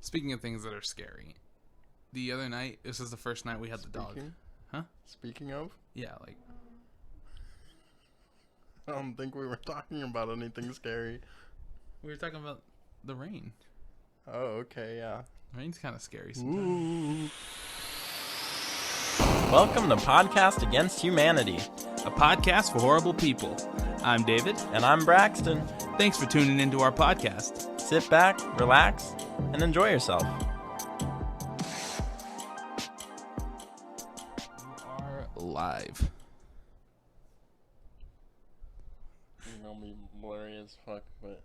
Speaking of things that are scary, the other night, this is the first night we had the dog. Huh? Speaking of? Yeah, like... I don't think we were talking about anything scary. We were talking about the rain. Oh, okay, yeah. Rain's kind of scary sometimes. Ooh. Welcome to Podcast Against Humanity, A podcast for horrible people. I'm David. and I'm Braxton. Thanks for tuning into our podcast. Sit back, relax, and enjoy yourself. We are live. It'll be blurry as fuck, but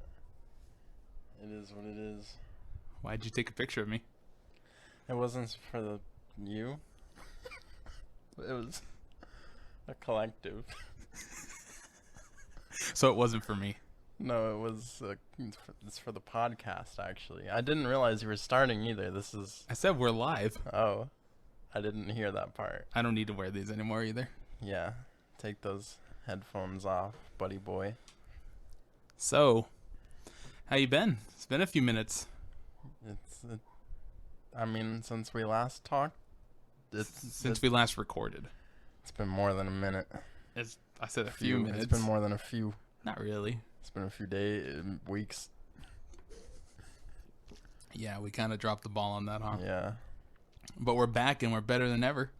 it is what it is. Why'd you take a picture of me? It wasn't for you. It was a collective. So it wasn't for me. No, it was. It's for the podcast. Actually, I didn't realize you were starting either. This is. I said we're live. Oh, I didn't hear that part. I don't need to wear these anymore either. Yeah, take those headphones off, buddy boy. So, how you been? It's been a few minutes. I mean, since we last talked, Since we last recorded. it's been more than a minute. I said a few minutes. It's been more than a few. Not really. It's been a few days, weeks. Yeah, we kind of dropped the ball on that, huh? Yeah. But we're back and we're better than ever.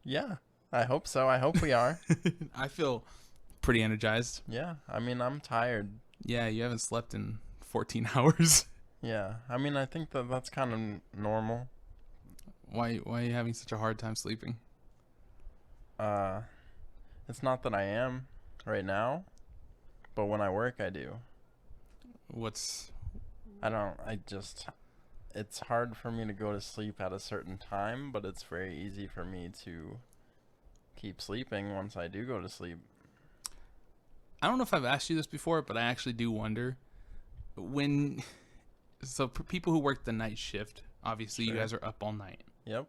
Yeah, I hope so. I hope we are. I feel pretty energized. Yeah, I mean, I'm tired. Yeah, you haven't slept in 14 hours. Yeah, I mean, I think that's kind of normal. Why are you having such a hard time sleeping? It's not that I am right now, but when I work, I do. It's hard for me to go to sleep at a certain time, but it's very easy for me to keep sleeping once I do go to sleep. I don't know if I've asked you this before, but I actually do wonder so for people who work the night shift, obviously you Sure. guys are up all night. Yep,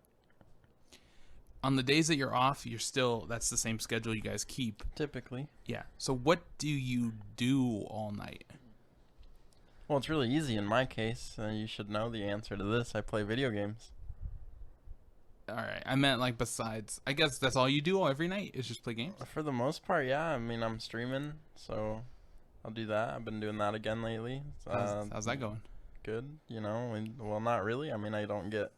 On the days that you're off, that's the same schedule you guys keep. typically. Yeah. So what do you do all night? Well, it's really easy in my case. You should know the answer to this. I play video games. All right. I meant like besides, I guess that's all you do every night is just play games? For the most part, yeah. I mean, I'm streaming, so I'll do that. I've been doing that again lately. How's that going? Good, you know. Well, not really. I mean, I don't get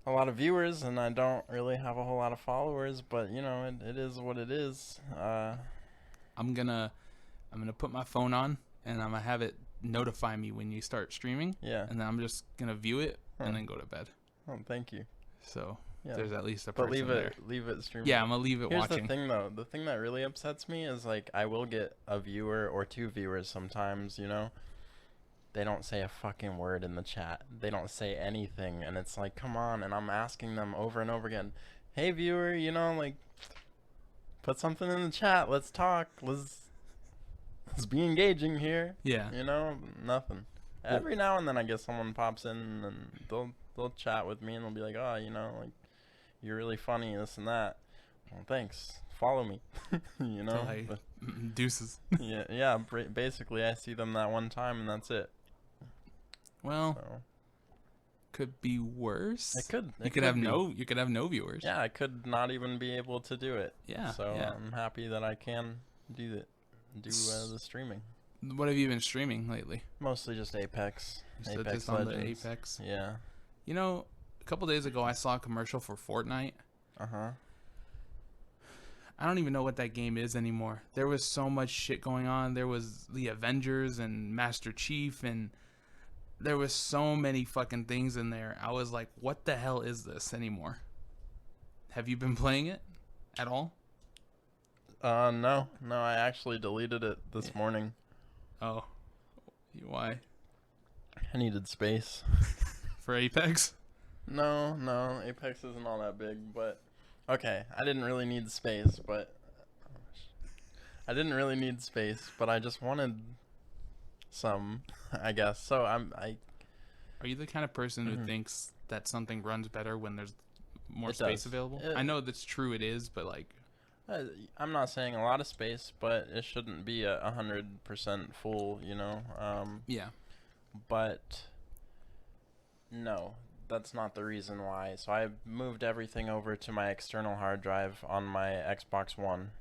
a lot of viewers, and I don't really have a whole lot of followers, but, you know, it is what it is. I'm gonna put my phone on and I'm gonna have it notify me when you start streaming. Yeah. And then I'm just gonna view it Huh. and then go to bed. Oh, thank you. So Yeah. there's at least a But person there. leave it streaming. Yeah, I'm gonna leave it Here's watching. the thing, though. The thing that really upsets me is, like, I will get a viewer or two viewers sometimes, you know? They don't say a fucking word in the chat. They don't say anything, and it's like, come on. And I'm asking them over and over again, hey, viewer, you know, like, put something in the chat. Let's talk. Let's be engaging here. Yeah. You know, nothing. Every now and then I guess someone pops in and they'll chat with me and they'll be like, oh, you know, like, you're really funny, this and that. Well, thanks. Follow me. You know? Like, But, deuces. yeah. Basically, I see them that one time and that's it. Well, So could be worse. it could. You could have no viewers. Yeah, I could not even be able to do it. Yeah. So yeah. I'm happy that I can do the streaming. What have you been streaming lately? Mostly just Apex. You said Apex just on the Legends. Apex. Yeah. You know, a couple days ago I saw a commercial for Fortnite. Uh-huh. I don't even know what that game is anymore. There was so much shit going on. There was the Avengers and Master Chief, and there was so many fucking things in there. I was like, what the hell is this anymore? Have you been playing it at all? No, I actually deleted it this morning. Oh, why? I needed space. For Apex? No, Apex isn't all that big, but okay, I didn't really need space, but I just wanted some, I guess. So Are you the kind of person who thinks that something runs better when there's more It space does. available? It- I know that's true, it is, but like, I'm not saying a lot of space, but it shouldn't be 100% full, you know. yeah. But No, that's not the reason why. So I moved everything over to my external hard drive on my Xbox One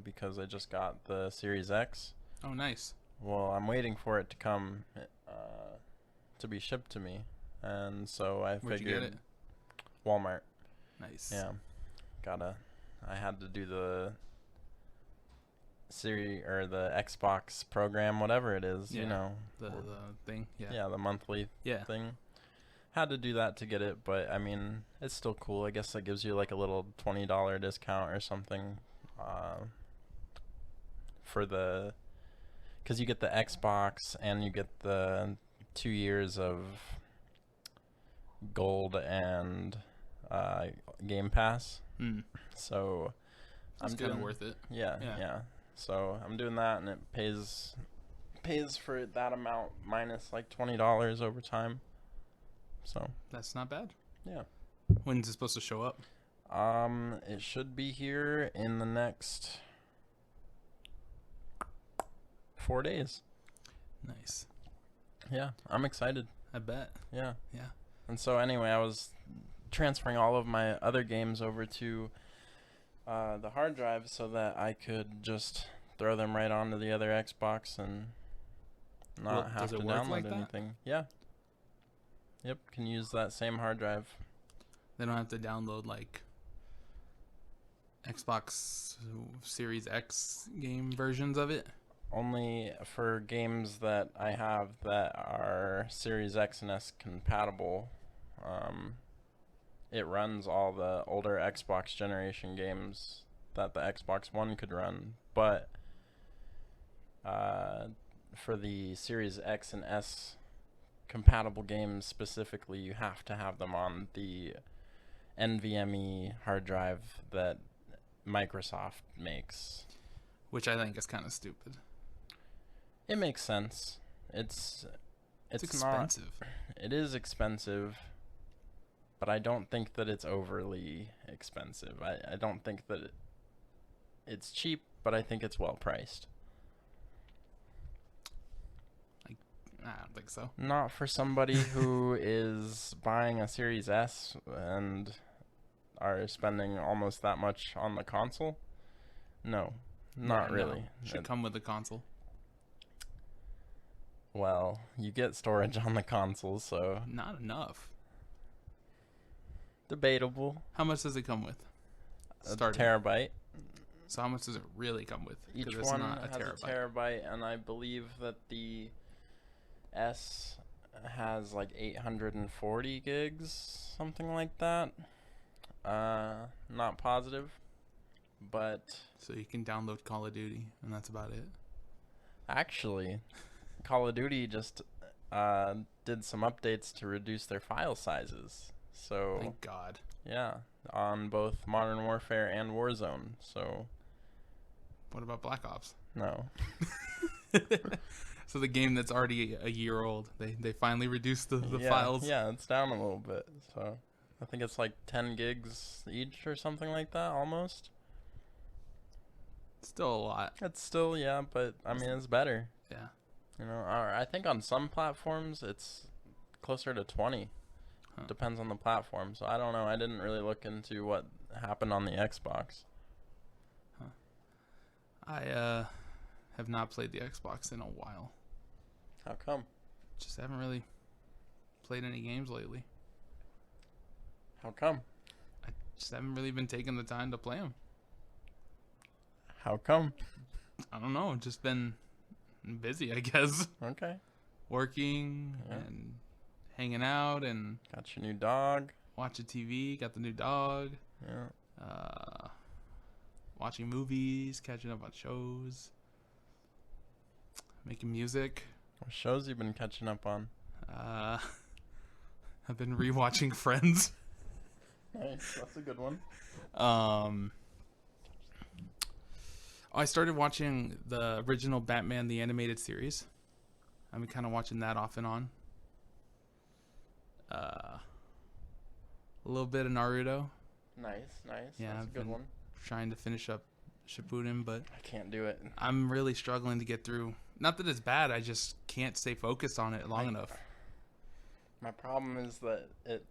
because I just got the Series X. Oh, nice. Well, I'm waiting for it to come to be shipped to me, and so I Where'd figured you get it? Walmart. Nice. Yeah, I had to do the Siri or the Xbox program, whatever it is, Yeah, you know. The thing. Yeah. Yeah, the monthly Yeah. thing. Had to do that to get it, but I mean, it's still cool. I guess that gives you like a little $20 discount or something for the, because you get the Xbox and you get the 2 years of gold and Game Pass. So That's I'm kind of doing, worth it. yeah. So I'm doing that, and it pays for that amount minus like $20 over time. So That's not bad. yeah. When's it supposed to show up? It should be here in the next 4 days. Nice. Yeah, I'm excited. I bet. Yeah. Yeah. And so anyway, I was transferring all of my other games over to the hard drive so that I could just throw them right onto the other Xbox and not have does to it work download like that? anything. Yeah. Yep, can use that same hard drive. They don't have to download like Xbox Series X game versions of it. Only for games that I have that are Series X and S compatible. It runs all the older Xbox generation games that the Xbox One could run, but for the Series X and S compatible games specifically, you have to have them on the NVMe hard drive that Microsoft makes. Which I think is kind of stupid. It makes sense. It's expensive. It is expensive, but I don't think that it's overly expensive. I don't think that it's cheap, but I think it's well priced. I don't think so. Not for somebody who is buying a Series S and are spending almost that much on the console. No, not really. Should come with the console. Well, you get storage on the console, so Not enough. debatable. How much does it come with? A Starting. terabyte. So how much does it really come with? Each it's one not has a terabyte, and I believe that the S has like 840 gigs, something like that. Not positive, but So you can download Call of Duty, and that's about it. actually, Call of Duty just did some updates to reduce their file sizes. So Thank God. yeah, on both Modern Warfare and Warzone. So What about Black Ops? no. So the game that's already a year old, they finally reduced the Yeah, files. Yeah, it's down a little bit. So I think it's like 10 gigs each or something like that, almost. Still a lot. It's still, yeah, but I mean, it's better. Yeah. You know, or I think on some platforms it's closer to 20. Huh. Depends on the platform. So I don't know. I didn't really look into what happened on the Xbox. I have not played the Xbox in a while. How come? Just haven't really played any games lately. How come? I just haven't really been taking the time to play them. How come? I don't know. Just been busy, I guess. Okay. Working Yeah. and hanging out and Got your new dog. watching TV. Got the new dog. Yeah. Watching movies, catching up on shows, making music. What shows you been catching up on? I've been rewatching Friends. Nice. That's a good one. I started watching the original Batman the Animated Series. I've been kind of watching that off and on. A little bit of Naruto. Nice. Yeah, That's I've a good been one. trying to finish up Shippuden, but I can't do it. I'm really struggling to get through. Not that it's bad, I just can't stay focused on it long enough. My problem is that it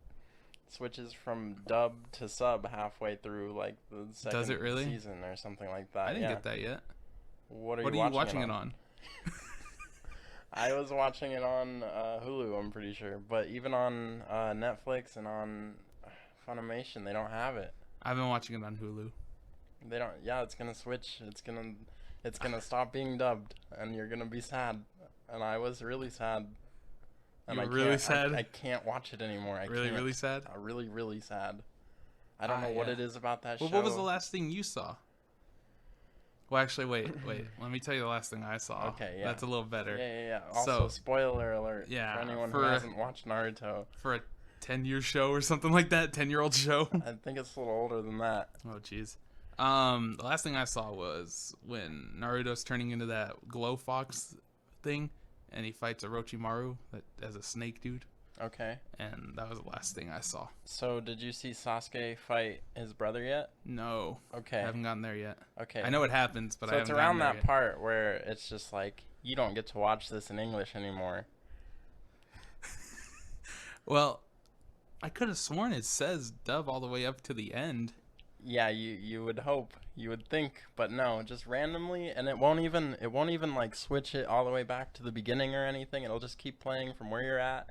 switches from dub to sub halfway through, like the second Does it really? season or something like that. I didn't yeah. get that yet. What are What you are you watching watching it on? I was watching it on Hulu, I'm pretty sure, but even on Netflix and on Funimation, they don't have it. I've been watching it on Hulu. They don't. Yeah, it's gonna switch. It's gonna stop being dubbed, and you're gonna be sad. And I was really sad. And You were I really can't- sad? I can't watch it anymore. Really sad? Really, really sad. I don't know what yeah. it is about that Well, show. what was the last thing you saw? Well, actually, wait. Let me tell you the last thing I saw. Okay, yeah. That's a little better. Yeah. Also, spoiler alert. Yeah, For anyone who for- hasn't watched Naruto. For a 10-year show or something like that, 10-year-old show. I think it's a little older than that. Oh, jeez. The last thing I saw was when Naruto's turning into that glow fox thing, and he fights Orochimaru that as a snake dude, Okay. and that was the last thing I saw. So, did you see Sasuke fight his brother yet? No, Okay. I haven't gotten there yet. Okay. I know it happens, but so I it's haven't around gotten that there part where it's just like, you don't get to watch this in English anymore. yet. Well, I could have sworn it says dub all the way up to the end. Yeah, you would hope, you would think, but no, just randomly, and it won't even like switch it all the way back to the beginning or anything. It'll just keep playing from where you're at.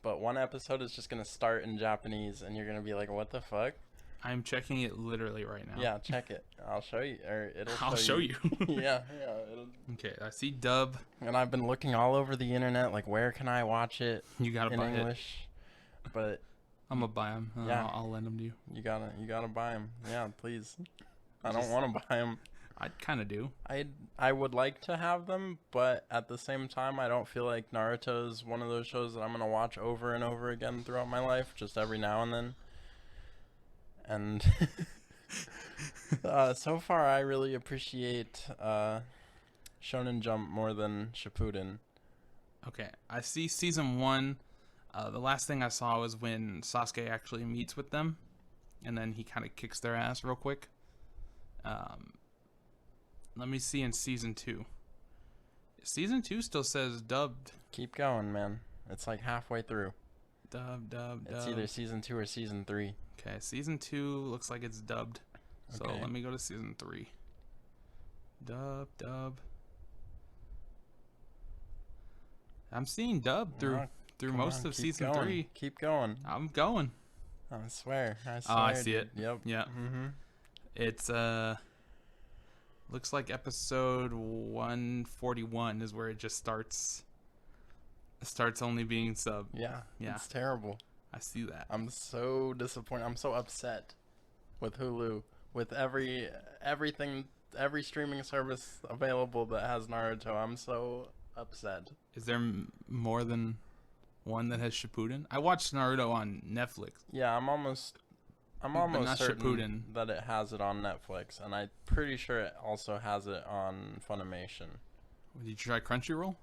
But one episode is just gonna start in Japanese, and you're gonna be like, "What the fuck?" I'm checking it literally right now. Yeah, check it. I'll show you, or it'll. I'll show you. yeah. It'll... Okay, I see dub. And I've been looking all over the internet, like, where can I watch it You gotta in buy it. English? But I'm gonna buy them. Yeah. I'll lend them to you. you gotta buy them. Yeah, please. I don't want to buy them. I kind of do. I would like to have them, but at the same time, I don't feel like Naruto is one of those shows that I'm gonna watch over and over again throughout my life, just every now and then. And so far, I really appreciate Shonen Jump more than Shippuden. Okay, I see season 1. The last thing I saw was when Sasuke actually meets with them, and then he kind of kicks their ass real quick. Let me see in season 2. Season 2 still says dubbed. Keep going, man. It's like halfway through. Dub. It's either season 2 or season 3. Okay, season 2 looks like it's dubbed. So Okay. let me go to season 3. Dub. I'm seeing dub through Come most on, of keep season going. 3. Keep going. I'm going. I swear. Oh, I see dude. it. Yep. Yeah. Mm-hmm. It's looks like episode 141 is where it just starts. It starts only being sub. Yeah. Yeah. It's terrible. I see that. I'm so disappointed. I'm so upset with Hulu, with everything, every streaming service available that has Naruto. I'm so upset. Is there more than one that has Shippuden? I watched Naruto on Netflix. Yeah, I'm almost not certain Shippuden. that it has it on Netflix, and I'm pretty sure it also has it on Funimation. Did you try Crunchyroll?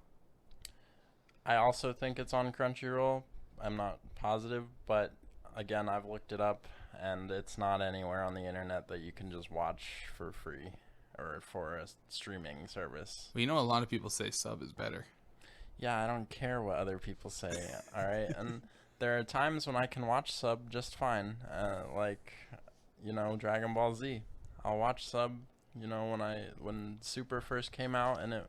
I also think it's on Crunchyroll. I'm not positive, but again, I've looked it up, and it's not anywhere on the internet that you can just watch for free or for a streaming service. Well, you know, a lot of people say sub is better. Yeah, I don't care what other people say, alright? And there are times when I can watch sub just fine, like, you know, Dragon Ball Z. I'll watch sub, you know, when Super first came out and it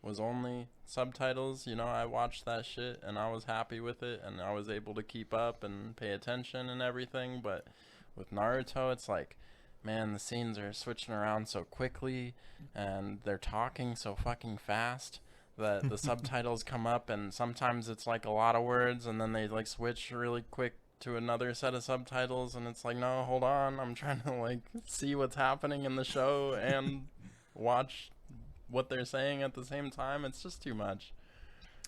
was only subtitles, you know, I watched that shit and I was happy with it and I was able to keep up and pay attention and everything. But with Naruto, it's like, man, the scenes are switching around so quickly and they're talking so fucking fast that the subtitles come up, and sometimes it's like a lot of words and then they like switch really quick to another set of subtitles, and it's like, no, hold on, I'm trying to like see what's happening in the show and watch what they're saying at the same time. It's just too much.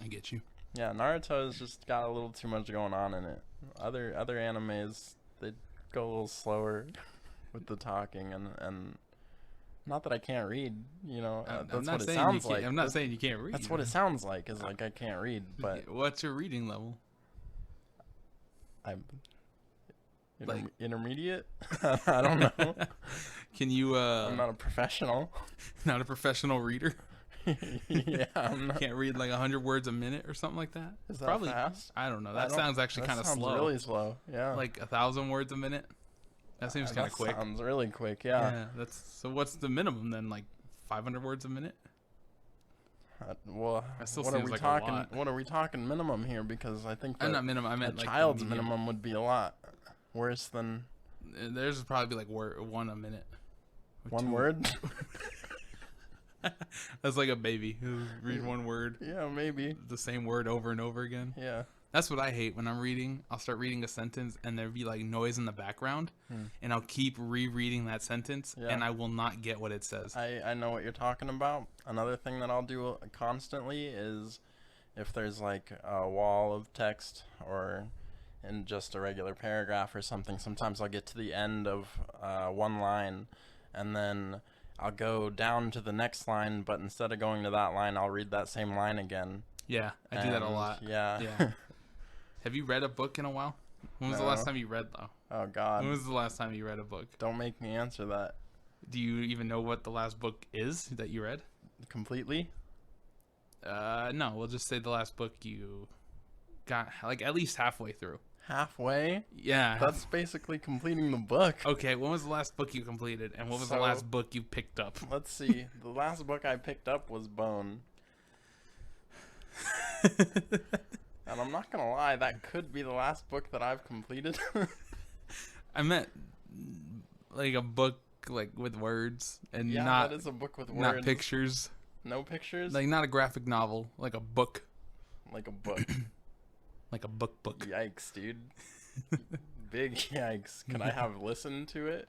I get you. Yeah, Naruto has just got a little too much going on in it. Other animes, they go a little slower with the talking, and not that I can't read, you know, that's what it sounds like. I'm not saying you can't read. That's what it sounds like, is like I can't read, but What's your reading level? I'm Like- intermediate. I don't know. Can you I'm not a professional. not a professional reader? Yeah, I'm not. Can't read like 100 words a minute or something like that. Is that Probably fast? I don't know. That sounds actually kind of That slow. sounds really slow. Yeah. Like 1,000 words a minute. That seems kind of quick. Sounds really quick. Yeah. That's so. What's the minimum then? Like 500 words a minute? Well, That still what are seems we like a talking? lot. What are we talking minimum here? Because I think Not minimum. I meant a like child's medium. minimum would be a lot worse than Theirs would probably be like one a minute. Or one two. word. That's like a baby who read one word, Yeah, maybe. the same word over and over again. Yeah. That's what I hate when I'm reading. I'll start reading a sentence and there'll be like noise in the background, and I'll keep rereading that sentence, Yeah. and I will not get what it says. I know what you're talking about. Another thing that I'll do constantly is if there's like a wall of text or in just a regular paragraph or something, sometimes I'll get to the end of one line and then I'll go down to the next line, but instead of going to that line, I'll read that same line again. Yeah, I do that a lot. Yeah. Yeah. Have you read a book in a while? When was the last No. time you read, though? Oh, God. When was the last time you read a book? Don't make me answer that Do you even know what the last book is that you read? completely. No, we'll just say the last book you got, like, at least halfway through. Halfway? Yeah. That's basically completing the book. Okay, when was the last book you completed, and what was the So- last book you picked up? Let's see. The last book I picked up was Bone. And I'm not gonna lie, that could be the last book that I've completed. I meant, like, a book, like, with words, and Yeah, not that is a book with words. not pictures. No pictures? Like, not a graphic novel, like a book. Like a book. Like a book. Yikes, dude. Big yikes. Can I have listened to it?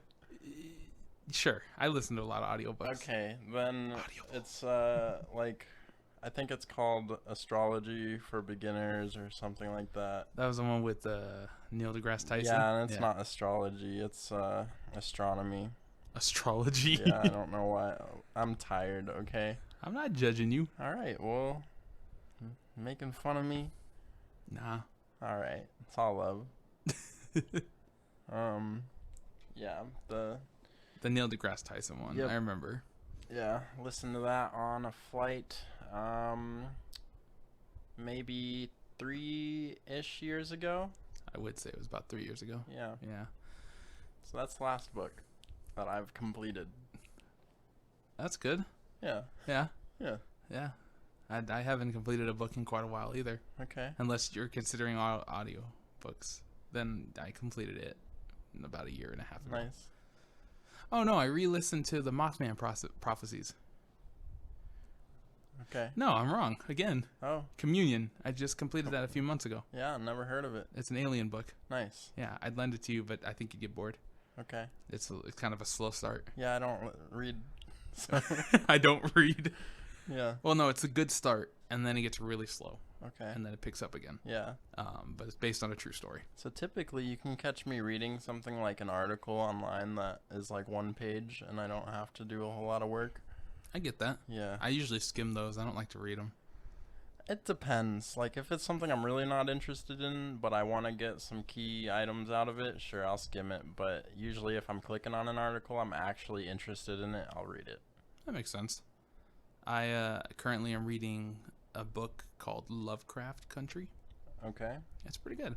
Sure, I listen to a lot of audiobooks. Okay, then Audible. it's like I think it's called Astrology for Beginners or something like that. That was the one with Neil deGrasse Tyson. Yeah, and it's not astrology, it's astronomy. Astrology. Yeah, I don't know why. I'm tired, okay? I'm not judging you. All right, well, making fun of me? Nah. All right, it's all love. Yeah, The Neil deGrasse Tyson one. Yep. I remember. listened to that on a flight, maybe 3-ish years ago. I would say it was about 3 years ago. Yeah, Yeah. so that's the last book that I've completed. That's good. Yeah, Yeah. yeah, Yeah. I haven't completed a book in quite a while either. okay. Unless you're considering audio books. Then I completed it in about a year and a half ago. Nice. Oh, no. I re-listened to the Mothman Prophecies. Okay. No, I'm wrong. Again. Oh, Communion. I just completed that a few months ago. yeah, never heard of it. It's an alien book. Nice. Yeah, I'd lend it to you, but I think you'd get bored. Okay. It's kind of a slow start. Yeah, I don't read. So, I don't read. yeah. Well, no, it's a good start, and then it gets really slow, Okay. and then it picks up again. Yeah. But it's based on a true story. So typically you can catch me reading something like an article online that is like one page and I don't have to do a whole lot of work. I get that. Yeah. I usually skim those. I don't like to read them. It depends. Like if it's something I'm really not interested in, but I want to get some key items out of it, sure, I'll skim it. But usually if I'm clicking on an article, I'm actually interested in it, I'll read it. That makes sense. I currently am reading a book called Lovecraft Country. Okay. It's pretty good.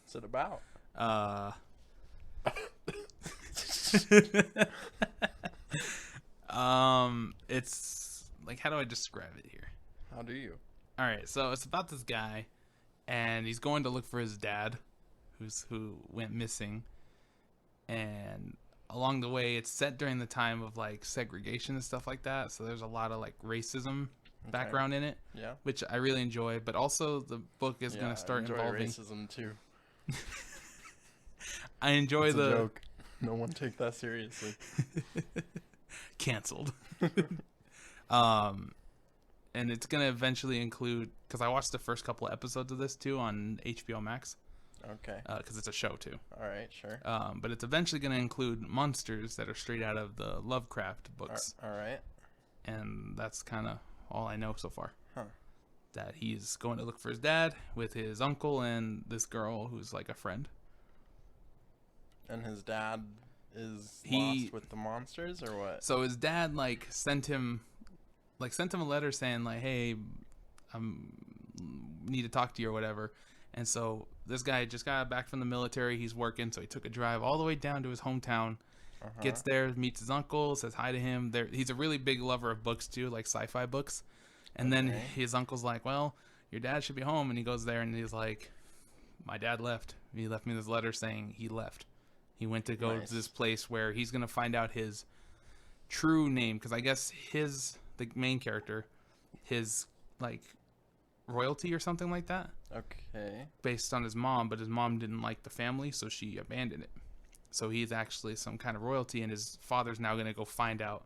What's it about? It's like, how do I describe it here? How do you? All right, so it's about this guy, and he's going to look for his dad, who went missing, and along the way, it's set during the time of like segregation and stuff like that. So there's a lot of like racism background in it, Yeah. which I really enjoy. But also, the book is going to start I enjoy involving. racism too. I enjoy It's the a joke. No one take that seriously. canceled. And it's gonna eventually include, because I watched the first couple of episodes of this too on HBO Max, Okay. because it's a show too. All right. Sure. But it's eventually gonna include monsters that are straight out of the Lovecraft books, All right. and that's kind of all I know so far. Huh. That he's going to look for his dad with his uncle and this girl who's like a friend. And his dad is He- lost with the monsters, or what? So his dad like sent him like sent him a letter saying like, hey, need to talk to you or whatever. And so this guy just got back from the military. He's working, so he took a drive all the way down to his hometown. Gets there, meets his uncle, says hi to him. He's a really big lover of books too, like sci-fi books. And then his uncle's like, well, your dad should be home. And he goes there and he's like, my dad left. He left me this letter saying he left. He went to go to this place where he's going to find out his true name. Because I guess the main character, his like royalty or something like that. Okay. Based on his mom, but his mom didn't like the family, so she abandoned it. So he's actually some kind of royalty, and his father's now going to go find out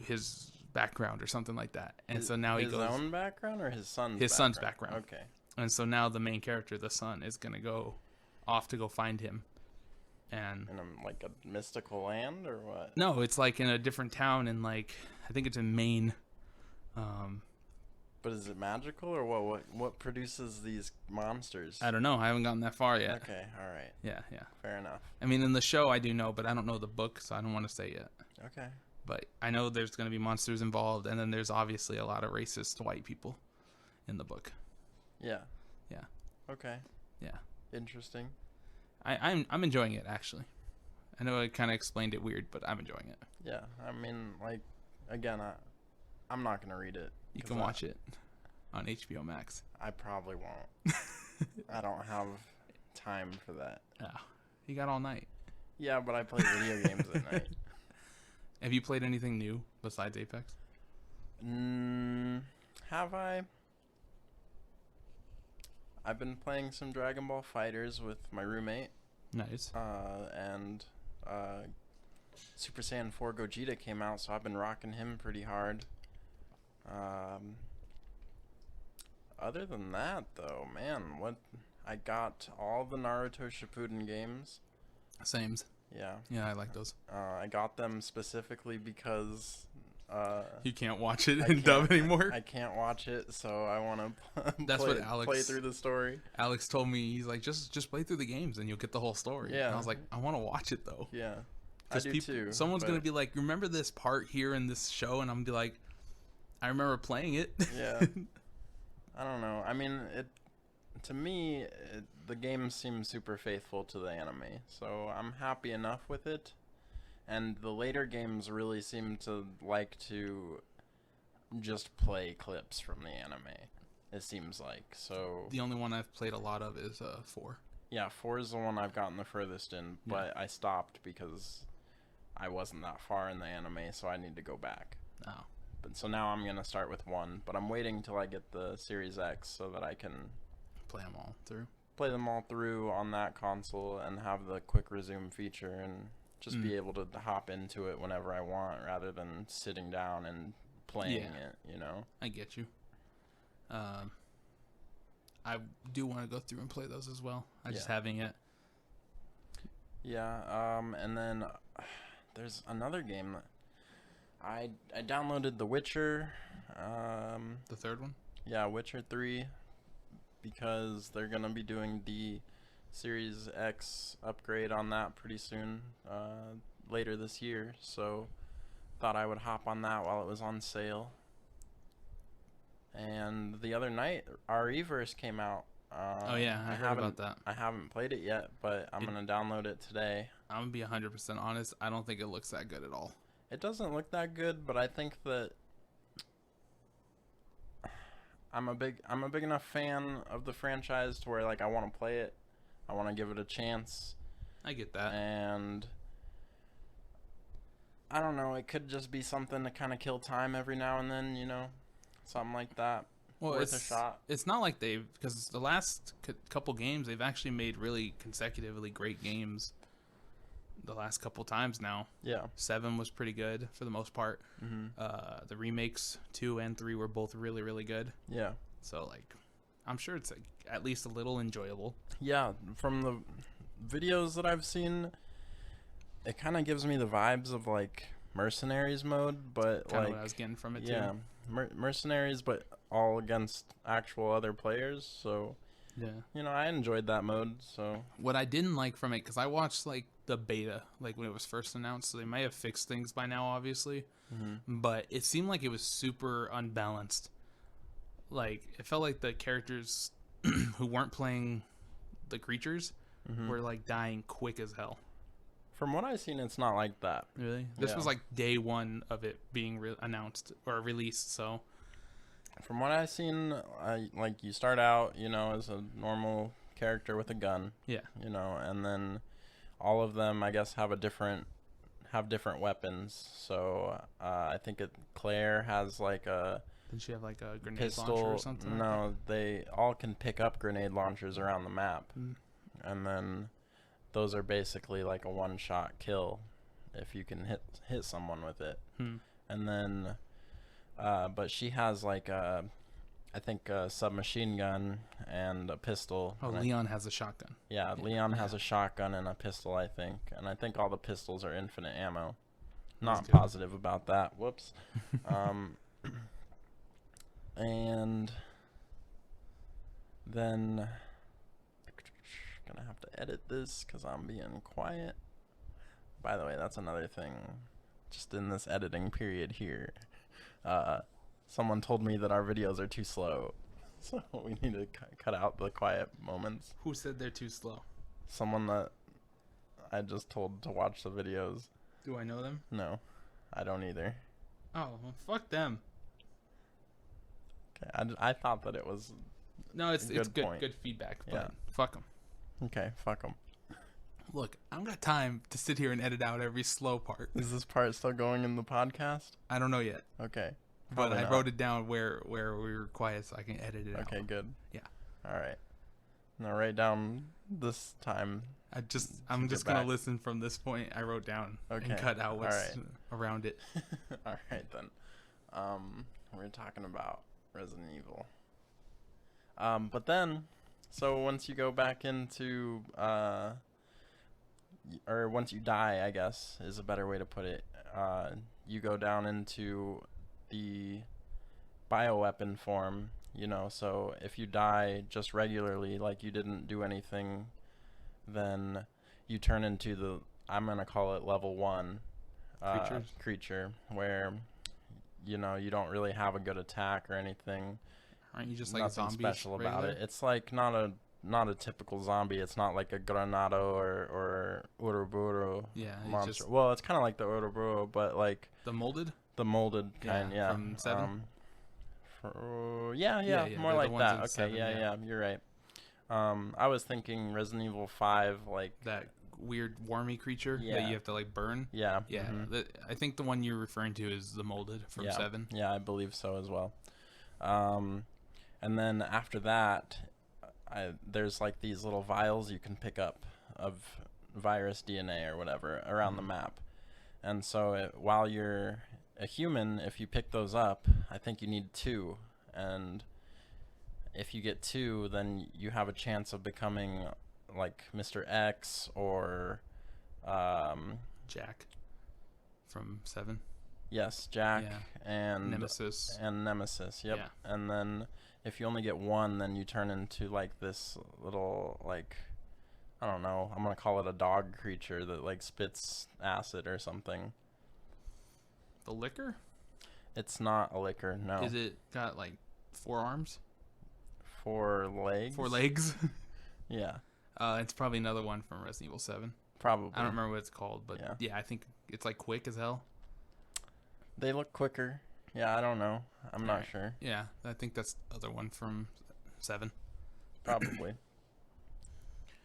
his background or something like that. And so now he goes... His own background or his son's background? His son's background. Okay. And so now the main character, the son, is going to go off to go find him. And in like a mystical land or what? No, it's like in a different town in like, I think it's in Maine. But is it magical or what produces these monsters? I don't know. I haven't gotten that far yet. Okay, all right. Yeah. Fair enough. I mean, in the show I do know, but I don't know the book, so I don't want to say yet. Okay. But I know there's going to be monsters involved, and then there's obviously a lot of racist white people in the book. Yeah. Yeah. Okay. Yeah. Interesting. I'm enjoying it, actually. I know I kind of explained it weird, but I'm enjoying it. Yeah. I mean, like, again, I'm not going to read it. You can watch it on HBO Max. I probably won't. I don't have time for that. Oh, you got all night. Yeah, but I play video games at night. Have you played anything new besides Apex? Have I? I've been playing some Dragon Ball Fighters with my roommate. Nice. And Super Saiyan 4 Gogeta came out, so I've been rocking him pretty hard. Other than that, though, man, I got all the Naruto Shippuden games. Sames. Yeah. Yeah, I like those. I got them specifically because you can't watch it in dub anymore. I can't watch it, so I want to play through the story. Alex told me, he's like, just play through the games and you'll get the whole story. Yeah. And I was like, I want to watch it though. Yeah. I do too. Someone's gonna be like, remember this part here in this show, and I'm gonna be like, I remember playing it. Yeah. I don't know. I mean, to me, the game seems super faithful to the anime, so I'm happy enough with it. And the later games really seem to like to just play clips from the anime, it seems like. So the only one I've played a lot of is 4. Yeah, 4 is the one I've gotten the furthest in, but I stopped because I wasn't that far in the anime, so I need to go back. Oh. But so now I'm gonna start with 1, but I'm waiting till I get the Series X so that I can play them all through on that console and have the quick resume feature and just be able to hop into it whenever I want rather than sitting down and playing it, you know? I get you. I do want to go through and play those as well. I just haven't yet. Yeah, and then there's another game that I downloaded The Witcher. The third one? Yeah, Witcher 3, because they're going to be doing the Series X upgrade on that pretty soon, later this year. So thought I would hop on that while it was on sale. And the other night, RE-verse came out. Oh yeah, I heard about that. I haven't played it yet, but I'm going to download it today. I'm going to be 100% honest. I don't think it looks that good at all. It doesn't look that good, but I think that I'm a big enough fan of the franchise to where like I want to play it. I want to give it a chance. I get that. And I don't know, it could just be something to kind of kill time every now and then, you know? Something like that. Well, worth a shot. It's not like because the last couple games, they've actually made really consecutively great games the last couple times now. Yeah. 7 was pretty good for the most part. The remakes 2 and 3 were both really, really good. Yeah. So like, I'm sure it's like, at least a little enjoyable. Yeah, from the videos that I've seen, it kind of gives me the vibes of like Mercenaries mode, but kind like of what I was getting from it too. Yeah, Mercenaries, but all against actual other players. So Yeah. I enjoyed that mode. So What I didn't like from it, because I watched like the beta, like when it was first announced, so they may have fixed things by now, obviously. But it seemed like it was super unbalanced. Like it felt like the characters who weren't playing the creatures were like dying quick as hell. from what I've seen, it's not like that. Really? This Yeah. was like day one of it being announced or released, so From what I've seen, like you start out, as a normal character with a gun. yeah. And then all of them, I guess, have different weapons. So I think Claire has like a Did she have like a grenade pistol. launcher or something? No, they all can pick up grenade launchers around the map, and then those are basically like a one-shot kill if you can hit someone with it. And then, but she has like I think a submachine gun and a pistol. Oh, Leon has a shotgun. Yeah, Leon has a shotgun and a pistol, I think. And I think all the pistols are infinite ammo. Not good. positive about that. Whoops. And then gonna have to edit this because I'm being quiet. By the way, that's another thing. Just in this editing period here, someone told me that our videos are too slow, so we need to cut out the quiet moments. Who said they're too slow? Someone that I just told to watch the videos. Do I know them? No, I don't either. Oh, well, fuck them. Okay, I thought that it was No, it's Good good point. good feedback, but Yeah. fuck them. okay. Fuck them. Look, I don't got time to sit here and edit out every slow part. Is this part still going in the podcast? I don't know yet, Okay. but Probably I not. wrote it down where we were quiet so I can edit it out. Okay, good. Yeah. All right. Now write down this time. I'm to just get gonna back. listen from this point I wrote down Okay, and cut out what's alright. around it. All right then. We're talking about Resident Evil. But then, so once you go back into, or once you die, I guess is a better way to put it. You go down into the bioweapon form. So if you die just regularly, like you didn't do anything, then you turn into I'm gonna call it level 1 creature, where you don't really have a good attack or anything. Aren't you just like Nothing zombies? special about regular? it. It's like not a typical zombie. It's not like a Granado or Uruburu Yeah, it's monster. just Well, it's kind of like the Uruburu, but like the molded. the molded kind. Yeah, from 7? Yeah, Yeah, more the like ones that. in Okay, 7, yeah, you're right. I was thinking Resident Evil 5, like That weird wormy creature that Yeah. you have to like burn. yeah, Yeah, mhm. I think the one you're referring to is the molded from Yeah. 7. Yeah, I believe so as well. And then after that, there's like these little vials you can pick up of virus DNA or whatever around the map. And so while you're a human, if you pick those up, I think you need 2. And if you get 2, then you have a chance of becoming like Mr. X or Jack from 7. yes, Jack Yeah. and Nemesis. And Nemesis, yep. Yeah. And then if you only get 1, then you turn into like this little, like, I don't know, I'm gonna call it a dog creature that like spits acid or something. The liquor? It's not a liquor, no. Is it got like 4 arms? 4 legs? 4 legs? Yeah, It's probably another one from Resident Evil 7. probably. I don't remember what it's called, but Yeah. yeah, I think it's like quick as hell. They look quicker. Yeah, I don't know. I'm not Alright. sure. Yeah, I think that's the other one from 7. Probably.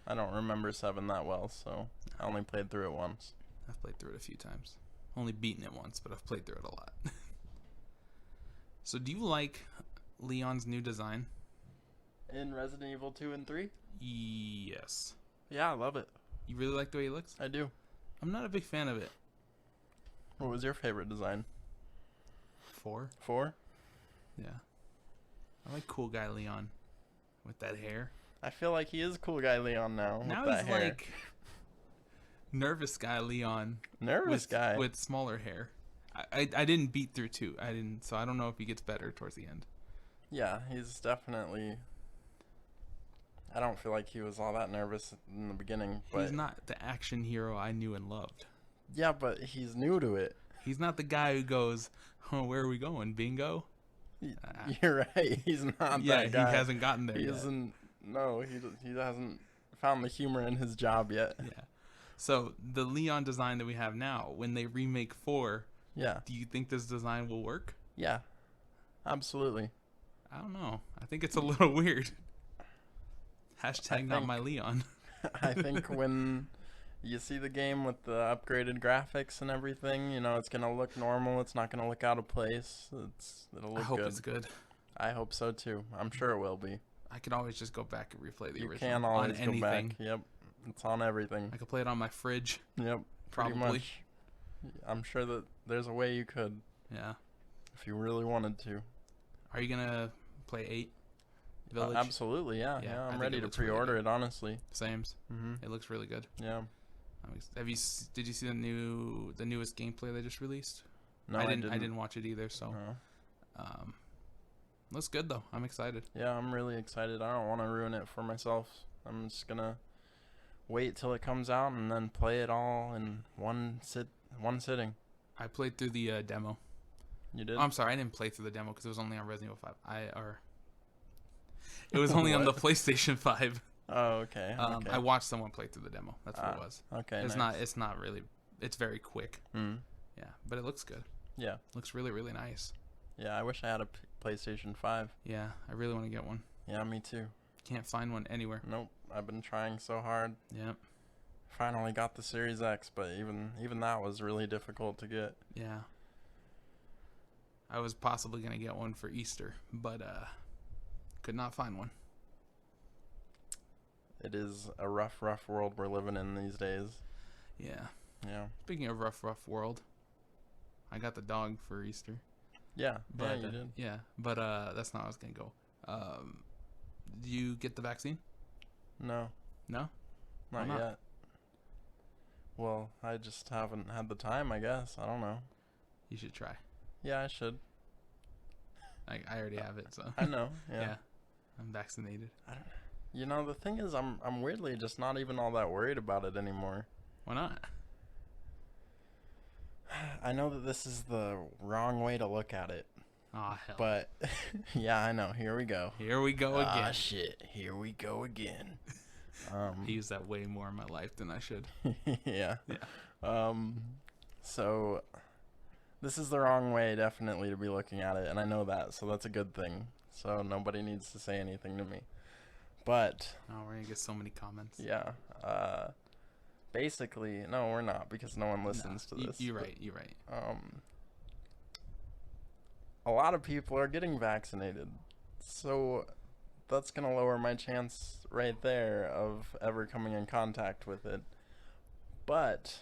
I don't remember 7 that well, so I only played through it once. I've played through it a few times. Only beaten it once, but I've played through it a lot. So do you like Leon's new design? In Resident Evil 2 and 3? Yes. Yeah, I love it. You really like the way he looks? I do. I'm not a big fan of it. What was your favorite design? 4? 4? Yeah. I like cool guy Leon with that hair. I feel like he is cool guy Leon now. Now with he's that hair. like nervous guy Leon Nervous guy. with smaller hair. I didn't beat through 2. I didn't, so I don't know if he gets better towards the end. Yeah, he's definitely. I don't feel like he was all that nervous in the beginning. But He's not the action hero I knew and loved. yeah, but he's new to it. He's not the guy who goes, "Oh, where are we going? Bingo." You're right. He's not Yeah, that guy. he hasn't gotten there He yet. isn't. No, he hasn't found the humor in his job yet. Yeah. So the Leon design that we have now, when they remake 4, Yeah. do you think this design will work? Yeah. Absolutely. I don't know. I think it's a little weird. Hashtag not think- my Leon. I think when you see the game with the upgraded graphics and everything, you know, it's gonna look normal. It's not gonna look out of place. It'll look I hope good. it's good. I hope so too. I'm sure it will be. I can always just go back and replay the You original can on always go anything. back. Yep. It's on everything. I could play it on my fridge. Yep. Pretty Probably. much. I'm sure that there's a way you could Yeah. if you really wanted to. Are you gonna play 8 Village? Absolutely, yeah. Yeah, Yeah, I I'm think ready it to looks really pre-order good. it, honestly. Sames. Mhm. It looks really good. Yeah. Did you see the newest gameplay they just released? No, I didn't watch it either. So, No. looks good though. I'm excited. Yeah, I'm really excited. I don't want to ruin it for myself. I'm just gonna wait till it comes out and then play it all in one sitting. I played through the demo. You did? Oh, I'm sorry, I didn't play through the demo because it was only on Resident Evil 5. It was only on the What? PlayStation 5. Oh, okay. Okay. I watched someone play through the demo. That's what it was. Okay. It's nice. It's not really. It's very quick. Mm. Yeah, but it looks good. Yeah. Looks really, really nice. Yeah. I wish I had a PlayStation 5. Yeah, I really want to get one. Yeah, me too. Can't find one anywhere. Nope. I've been trying so hard. Yep. Finally got the Series X, but even that was really difficult to get. Yeah. I was possibly gonna get one for Easter, but could not find one. It is a rough world we're living in these days. Yeah. Yeah. Speaking of rough world, I got the dog for Easter. Yeah. But, yeah, you did. Yeah, but that's not how I was gonna go. Do you get the vaccine? No, No. not not? yet. Well, I just haven't had the time, I guess. I don't know. You should try. Yeah, I should. I already have it, so. I know. Yeah. Yeah. I'm vaccinated. You know, the thing is, I'm weirdly just not even all that worried about it anymore. Why not? I know that this is the wrong way to look at it, Aw, hell. but yeah, I know. Here we go. Here we go again. Ah, shit. Here we go again. I use that way more in my life than I should. Yeah. Yeah. So this is the wrong way, definitely, to be looking at it, and I know that, so that's a good thing. So nobody needs to say anything to me. But Oh, we're gonna get so many comments. yeah, basically, no, we're not, because no one listens to this. You're right. You're right. A lot of people are getting vaccinated, so that's gonna lower my chance right there of ever coming in contact with it. But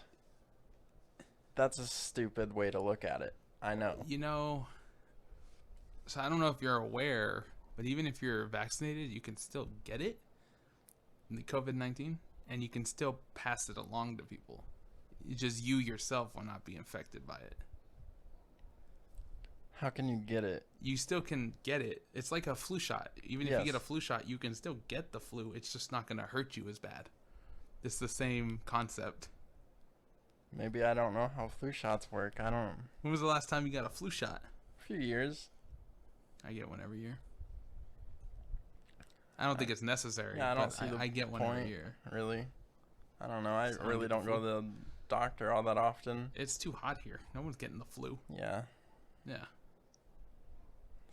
that's a stupid way to look at it. I know. You know, so I don't know if you're aware, but even if you're vaccinated, you can still get it, the COVID-19, and you can still pass it along to people. Just you yourself will not be infected by it. How can you get it? You still can get it. It's like a flu shot. Even if you Yes. get a flu shot, you can still get the flu. It's just not going to hurt you as bad. It's the same concept. Maybe I don't know how flu shots work. I don't. When was the last time you got a flu shot? A few years. I get one every year. I don't think it's necessary. Yeah, I don't but see the I get one point. every year. Really. I don't know. I So I really get the don't go to the doctor all that often. It's too hot here. No one's getting the flu. Yeah. Yeah.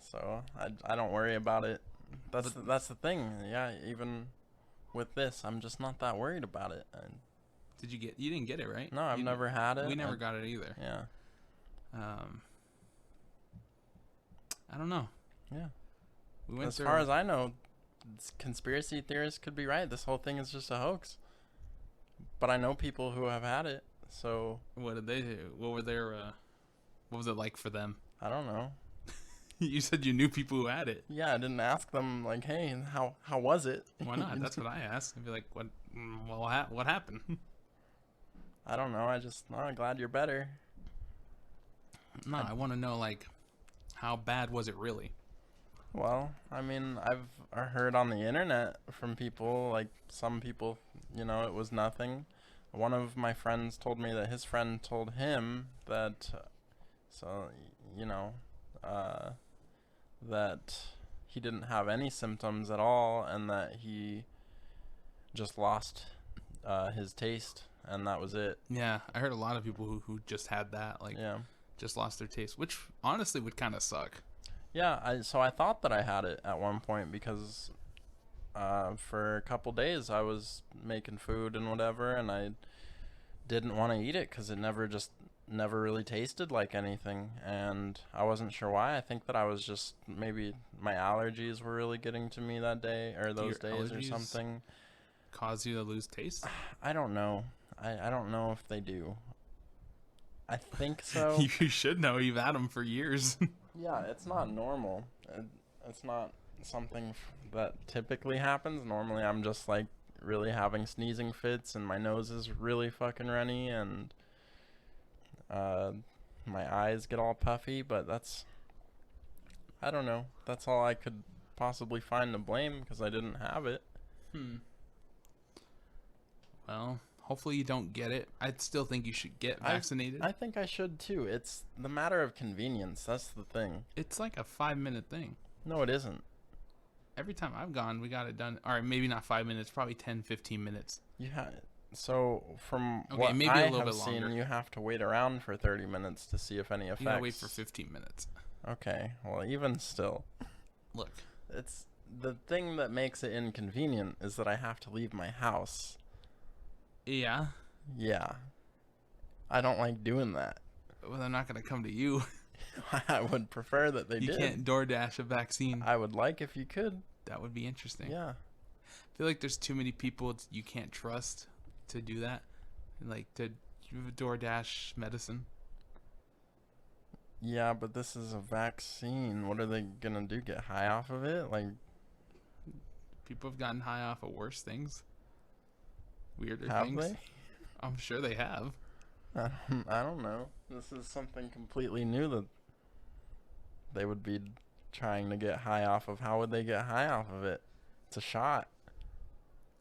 So I don't worry about it. That's the thing. Yeah, even with this, I'm just not that worried about it. You didn't get it, right? No, I've You- never had it. We never got it either. Yeah. I don't know. Yeah. We went As through. far as I know, conspiracy theorists could be right. This whole thing is just a hoax. But I know people who have had it, so What did they do? What were their? What was it like for them? I don't know. You said you knew people who had it. Yeah, I didn't ask them like, "Hey, how was it?" Why not? That's what I asked. I'd be like, what? Well, what happened? I don't know. I'm glad you're better. No, I want to know like, how bad was it really? Well, I mean, I've heard on the internet from people, like some people, it was nothing. One of my friends told me that his friend told him that, so, you know, uh, that he didn't have any symptoms at all and that he just lost his taste and that was it. Yeah, I heard a lot of people who just had that, like, Yeah. just lost their taste, which honestly would kind of suck. Yeah, so I thought that I had it at one point because for a couple days I was making food and whatever, and I didn't want to eat it because it never really tasted like anything, and I wasn't sure why. I think that I was just, maybe my allergies were really getting to me that day or those Your days or allergies something. cause you to lose taste? I don't know. I don't know if they do. I think so. You should know. You've had them for years. Yeah, it's not normal. It's not something that typically happens. Normally, I'm just like really having sneezing fits, and my nose is really fucking runny, and my eyes get all puffy. But I don't know. That's all I could possibly find to blame because I didn't have it. Well, hopefully you don't get it. I still think you should get vaccinated. I think I should too. It's the matter of convenience. That's the thing. It's like a 5-minute thing. No, it isn't. Every time I've gone, we got it done. All right, maybe not 5 minutes, probably 10, 15 minutes. So from Okay, what maybe I a little have bit longer. seen, you have to wait around for 30 minutes to see if any effects. You gotta wait for 15 minutes. Okay, well, even still, Look, it's the thing that makes it inconvenient is that I have to leave my house. yeah. Yeah, I don't like doing that. Well, they're not gonna come to you. I would prefer that they You did. can't DoorDash a vaccine. I would like if you could. That would be interesting. Yeah. I feel like there's too many people you can't trust to do that. Like to DoorDash medicine. Yeah, but this is a vaccine. What are they gonna do? Get high off of it? Like, People have gotten high off of worse things. Weirder have things. they? I'm sure they have. I don't know. This is something completely new that they would be trying to get high off of. How would they get high off of it? It's a shot.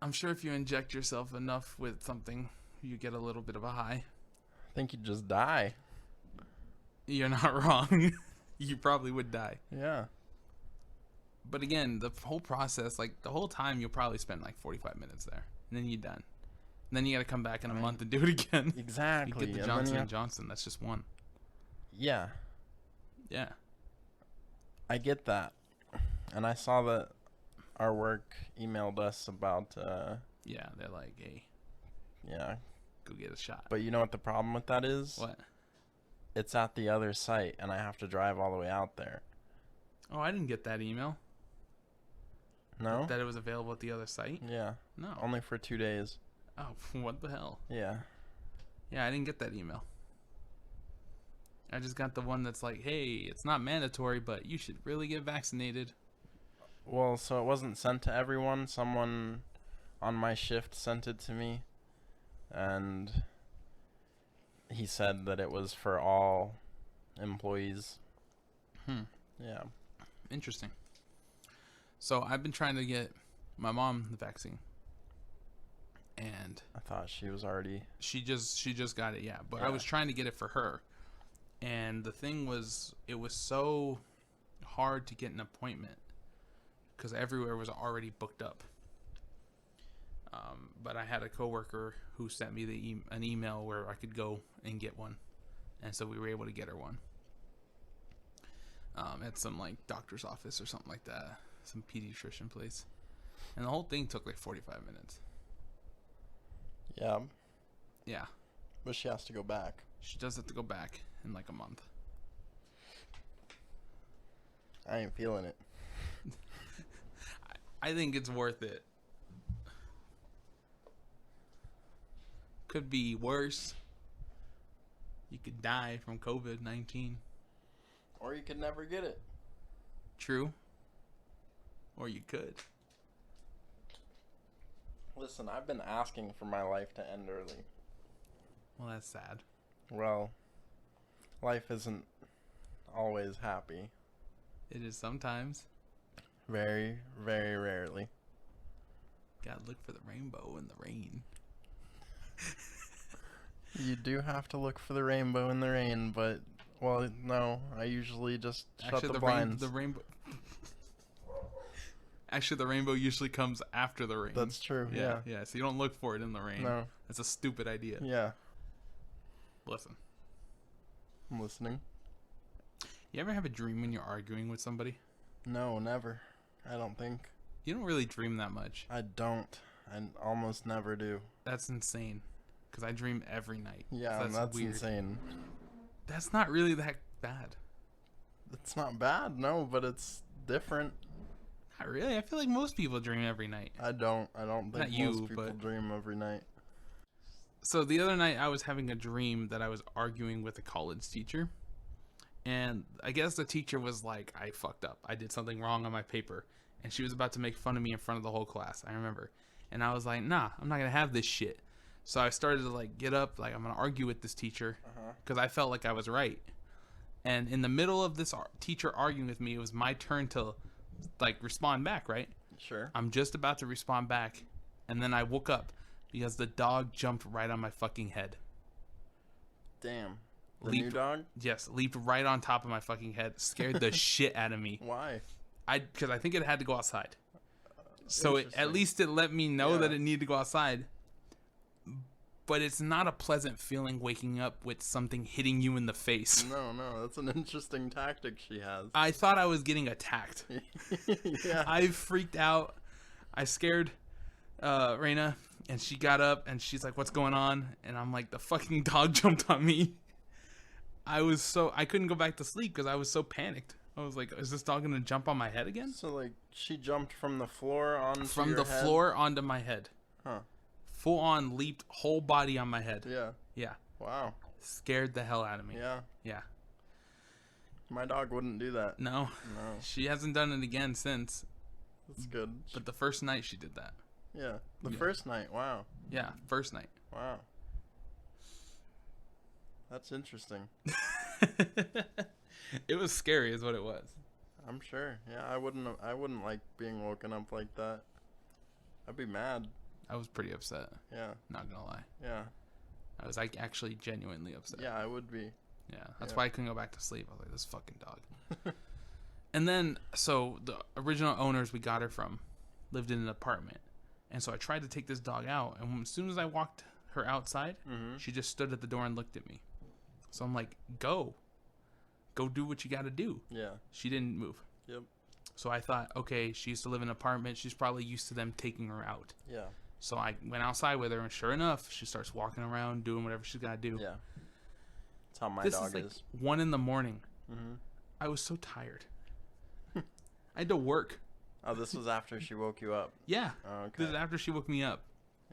I'm sure if you inject yourself enough with something, you get a little bit of a high. I think you'd just die. You're not wrong. You probably would die. Yeah. But again, the whole process, like the whole time, you'll probably spend like 45 minutes there. And then you're done. And then you got to come back in a month and do it again. Exactly. You get the Johnson & Johnson. That's just one. Yeah. Yeah. I get that. And I saw that our work emailed us about, Yeah, they're like, hey, yeah. go get a shot. But you know what the problem with that is? What? It's at the other site, and I have to drive all the way out there. Oh, I didn't get that email. No? That it was available at the other site? Yeah. No. Only for 2 days. Oh, what the hell? Yeah. Yeah, I didn't get that email. I just got the one that's like, hey, it's not mandatory, but you should really get vaccinated. Well, so it wasn't sent to everyone. Someone on my shift sent it to me, and he said that it was for all employees. Yeah. Interesting. So I've been trying to get my mom the vaccine. And I thought she was already... she just got it, yeah. But I Yeah. was trying to get it for her. And the thing was, it was so hard to get an appointment because everywhere was already booked up. But I had a coworker who sent me an email where I could go and get one, and so we were able to get her one at some like doctor's office or something like that, some pediatrician place, and the whole thing took like 45 minutes. Yeah. Yeah, But she has to go back. she does have to go back in like a month. I ain't feeling it. I think it's worth it. Could be worse. You could die from COVID-19. Or you could never get it. True. Or you could. Listen, I've been asking for my life to end early. Well, that's sad. Well, life isn't always happy. It is sometimes. Very, very rarely. Gotta look for the rainbow in the rain. You do have to look for the rainbow in the rain, but, well, no, I usually just shut the blinds. The rainbow. Actually, the rainbow usually comes after the rain. That's true, yeah. Yeah, so you don't look for it in the rain. No. That's a stupid idea. Yeah. Listen. I'm listening. You ever have a dream when you're arguing with somebody? No, never. I don't think. You don't really dream that much. I don't. I almost never do. That's insane. Because I dream every night. Yeah, that's weird. insane. That's not really that bad. It's not bad, no, but it's different. Not really. I feel like most people dream every night. I don't think Not you, most people but- dream every night. So the other night I was having a dream that I was arguing with a college teacher. And I guess the teacher was like, I fucked up. I did something wrong on my paper. And she was about to make fun of me in front of the whole class. I remember. And I was like, nah, I'm not going to have this shit. So I started to like get up, like I'm going to argue with this teacher. Because I felt like I was right. And in the middle of this teacher arguing with me, it was my turn to like respond back, right? Sure. I'm just about to respond back. And then I woke up because the dog jumped right on my fucking head. Damn. The Leap- new dog? Yes, leaped right on top of my fucking head. Scared the shit out of me. Why? Because I think it had to go outside. So at Interesting. least it let me know Yeah. that it needed to go outside. But it's not a pleasant feeling waking up with something hitting you in the face. No, that's an interesting tactic she has. I thought I was getting attacked. Yeah. I freaked out. I scared Raina, and she got up and she's like, "What's going on?" And I'm like, "The fucking dog jumped on me." I couldn't go back to sleep because I was so panicked. I was like, "Is this dog gonna jump on my head again?" So, like, she jumped from the floor onto From your the head? floor onto my head. Huh. Full on leaped whole body on my head. Yeah. Yeah. Wow. Scared the hell out of me. Yeah. Yeah. My dog wouldn't do that. No. No. She hasn't done it again since. That's good. But the first night she did that. Yeah. The Yeah. first night. Wow. Yeah, first night. Wow. That's interesting. It was scary is what it was. I'm sure. Yeah, I wouldn't like being woken up like that. I'd be mad. I was pretty upset. Yeah. Not gonna lie. Yeah. I was like actually genuinely upset. Yeah, I would be. Yeah. That's Yeah. why I couldn't go back to sleep. I was like, this fucking dog. And then, so the original owners we got her from lived in an apartment. And so I tried to take this dog out. And as soon as I walked her outside, she just stood at the door and looked at me. So I'm like, go do what you got to do. Yeah. She didn't move. Yep. So I thought, okay, she used to live in an apartment. She's probably used to them taking her out. Yeah. So I went outside with her, and sure enough, she starts walking around, doing whatever she's got to do. Yeah. That's how my This dog is like is. 1 a.m. Mm-hmm. I was so tired. I had to work. Oh, this was after she woke you up. Yeah. Oh, okay. This is after she woke me up.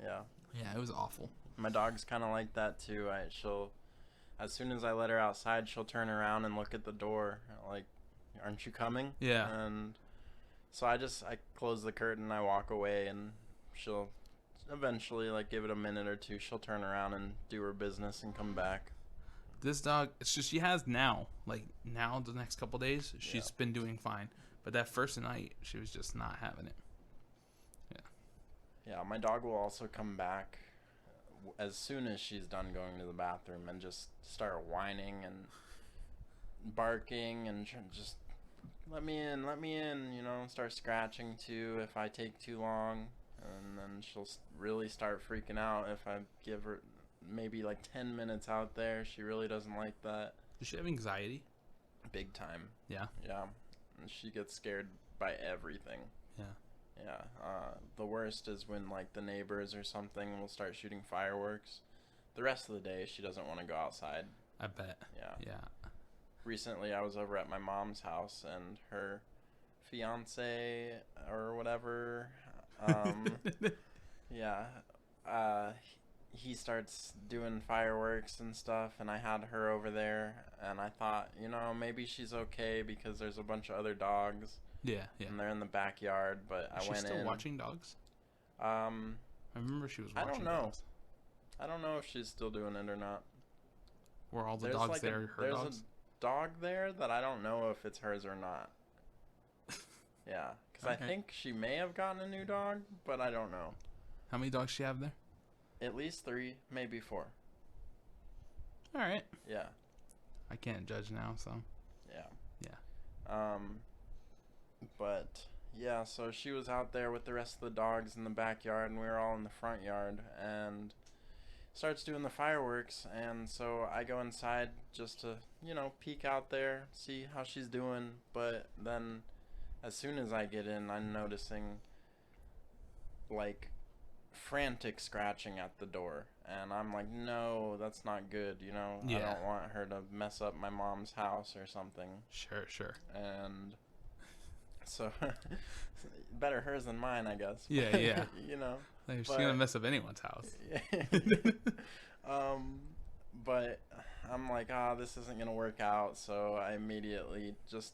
Yeah. Yeah, it was awful. My dog's kind of like that too. She'll, as soon as I let her outside, she'll turn around and look at the door, like, "Aren't you coming?" Yeah. And so I close the curtain, I walk away, and she'll eventually, like, give it a minute or two. She'll turn around and do her business and come back. This dog, it's just she has now, like now the next couple days, she's been doing fine. But that first night, she was just not having it. Yeah, my dog will also come back as soon as she's done going to the bathroom and just start whining and barking and just let me in, you know, start scratching too if I take too long. And then she'll really start freaking out if I give her maybe like 10 minutes out there. She really doesn't like that. Does she have anxiety? Big time. Yeah. Yeah. And she gets scared by everything. Yeah. Yeah, the worst is when, like, the neighbors or something will start shooting fireworks. The rest of the day, she doesn't want to go outside. I bet. Yeah. Yeah. Recently, I was over at my mom's house, and her fiance or whatever, he starts doing fireworks and stuff, and I had her over there, and I thought, you know, maybe she's okay because there's a bunch of other dogs. Yeah, yeah. And they're in the backyard, but Is I she went still in. watching dogs? I I remember she was watching don't know. dogs. I don't know if she's still doing it or not. Were all the There's dogs like there her there's dogs? a dog there that I don't know if it's hers or not. Yeah, because Because I think she may have gotten a new dog, but I don't know. How many dogs she have there? At least 3, maybe 4. All right. Yeah. I can't judge now, so. Yeah. Yeah. But yeah, so she was out there with the rest of the dogs in the backyard, and we were all in the front yard, and starts doing the fireworks. And so I go inside just to, peek out there, see how she's doing. But then as soon as I get in, I'm noticing like frantic scratching at the door, and I'm like, no, that's not good, Yeah. I don't want her to mess up my mom's house or something. Sure. And so better hers than mine, I guess. Yeah. Like, she's gonna but- mess up anyone's house. But I'm like, this isn't gonna work out, so I immediately just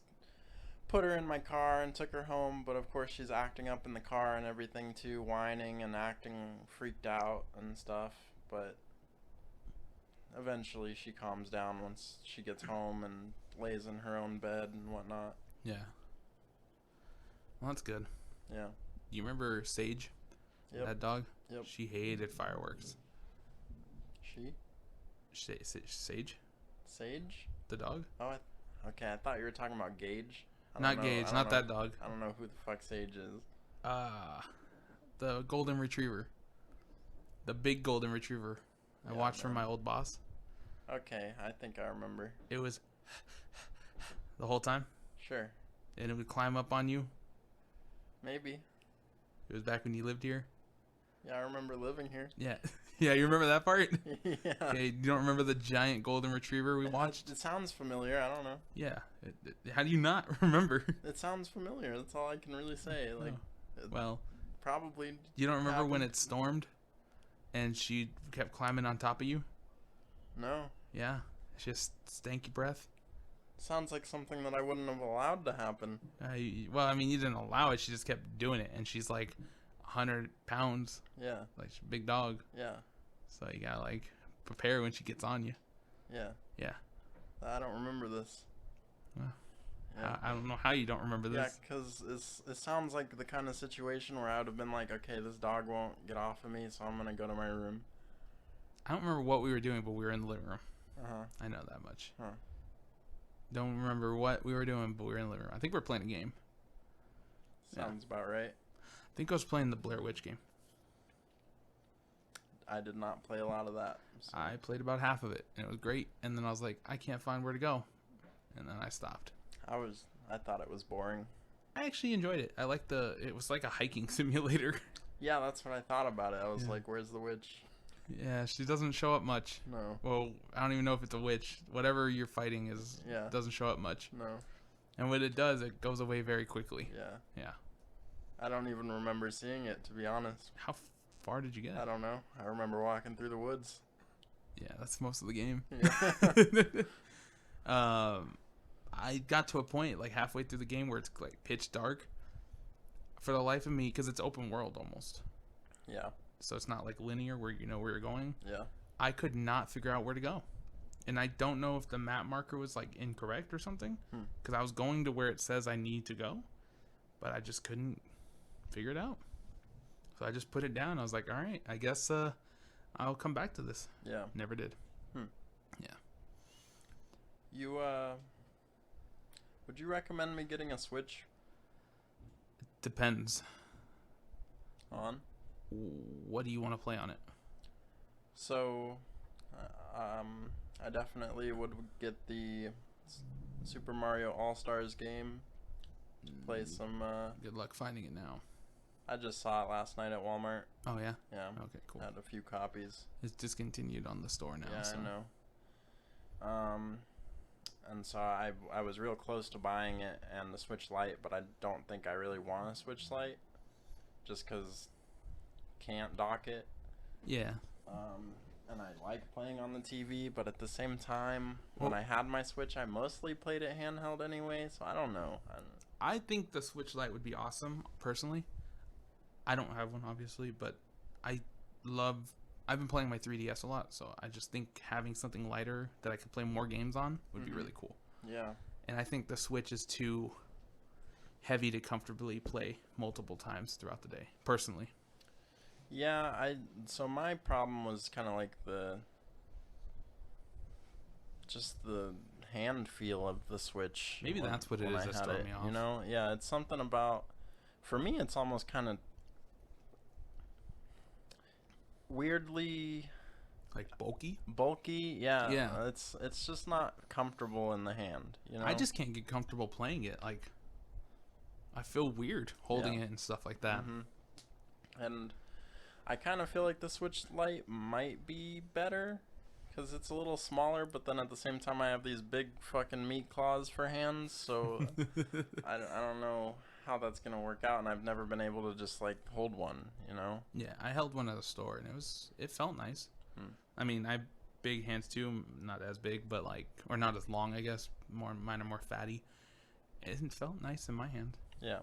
put her in my car and took her home. But of course she's acting up in the car and everything too, whining and acting freaked out and stuff. But eventually she calms down once she gets home and lays in her own bed and whatnot. Yeah. Well, that's good. Yeah. You remember Sage? Yep. That dog? Yep. She hated fireworks. She? Sage? Sage? The dog? Oh, okay. I thought you were talking about Gage. Not Gage, not that dog. I don't know who the fuck Sage is. The golden retriever. The big golden retriever. I watched from my old boss. Okay, I think I remember. It was the whole time, Sure. and it would climb up on you. Maybe. It was back when you lived here. Yeah, I remember living here. Yeah. Yeah, you remember that part? Yeah. Okay, you don't remember the giant golden retriever we watched? It sounds familiar. I don't know. Yeah. How do you not remember? It sounds familiar. That's all I can really say. Like, Well, probably. you don't remember when happened. it stormed and she kept climbing on top of you? No. Yeah. It's just stanky breath. Sounds like something that I wouldn't have allowed to happen. Well, I mean, you didn't allow it. She just kept doing it. And she's like 100 pounds. Yeah. Like, she's a big dog. Yeah. So you gotta, like, prepare when she gets on you. Yeah. Yeah. I don't remember this. Well, Yeah. I don't know how you don't remember Yeah, this. because it sounds like the kind of situation where I would have been like, okay, this dog won't get off of me, so I'm going to go to my room. I don't remember what we were doing, but we were in the living room. Uh-huh. I know that much. Huh. Don't remember what we were doing, but we were in the living room. I think we were playing a game. Sounds about right. I think I was playing the Blair Witch game. I did not play a lot of that. So. I played about half of it, and it was great. And then I was like, I can't find where to go. And then I stopped. I thought it was boring. I actually enjoyed it. I liked it was like a hiking simulator. Yeah, that's what I thought about it. I was Yeah. like, where's the witch? Yeah, she doesn't show up much. No. Well, I don't even know if it's a witch. Whatever you're fighting Yeah. doesn't show up much. No. And when it does, it goes away very quickly. Yeah. Yeah. I don't even remember seeing it, to be honest. How far did you get? I don't know. I remember walking through the woods. Yeah, that's most of the game. Yeah. I got to a point like halfway through the game where it's like pitch dark. For the life of me, because it's open world almost, Yeah. so it's not like linear where you know where you're going. Yeah. I could not figure out where to go, and I don't know if the map marker was like incorrect or something, because I was going to where it says I need to go, but I just couldn't figure it out. So I just put it down. I was like, all right, I guess I'll come back to this. Yeah. Never did. Yeah. You, would you recommend me getting a Switch Depends. on? What do you want to play on it? So, I definitely would get the Super Mario All-Stars game. Play some, Good luck finding it now. I just saw it last night at Walmart. Oh, yeah? Yeah. Okay, cool. Had a few copies. It's discontinued on the store now. Yeah, so. I know. And so I was real close to buying it and the Switch Lite, but I don't think I really want a Switch Lite, just because can't dock it. Yeah. And I like playing on the TV, but at the same time, when I had my Switch, I mostly played it handheld anyway, so I don't know. I think the Switch Lite would be awesome, personally. I don't have one, obviously, but I've been playing my 3DS a lot, so I just think having something lighter that I could play more games on would be really cool. Yeah. And I think the Switch is too heavy to comfortably play multiple times throughout the day, personally. Yeah, so my problem was kind of like just the hand feel of the Switch. Maybe that's what it is that's throwing me off. You know, yeah, it's something about, for me, it's almost kind of weirdly like bulky. Yeah. Yeah. It's just not comfortable in the hand, you know? I just can't get comfortable playing it. Like, I feel weird holding it and stuff like that. And I kind of feel like the Switch Lite might be better because it's a little smaller, but then at the same time I have these big fucking meat claws for hands, so I don't know how that's gonna work out, and I've never been able to just like hold one, you know? Yeah, I held one at the store and it felt nice. I mean, I have big hands too, not as big, but like, or not as long, I guess. Mine are more fatty. It felt nice in my hand. Yeah.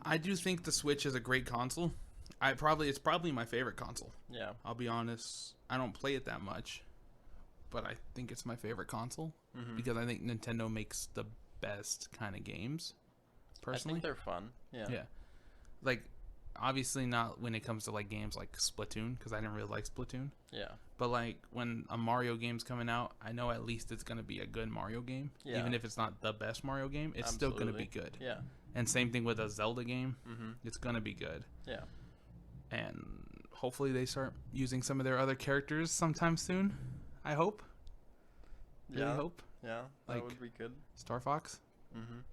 I do think the Switch is a great console. It's probably my favorite console. Yeah. I'll be honest. I don't play it that much, but I think it's my favorite console because I think Nintendo makes the best kind of games. Personally, I think they're fun. Yeah. Yeah. Like, obviously not when it comes to like games like Splatoon, because I didn't really like Splatoon. Yeah. But like when a Mario game's coming out, I know at least it's gonna be a good Mario game. Yeah. Even if it's not the best Mario game, it's still gonna be good. Yeah. And same thing with a Zelda game. It's gonna be good. Yeah. And hopefully they start using some of their other characters sometime soon. I hope. Really hope. Yeah. That Like, would be good. Star Fox,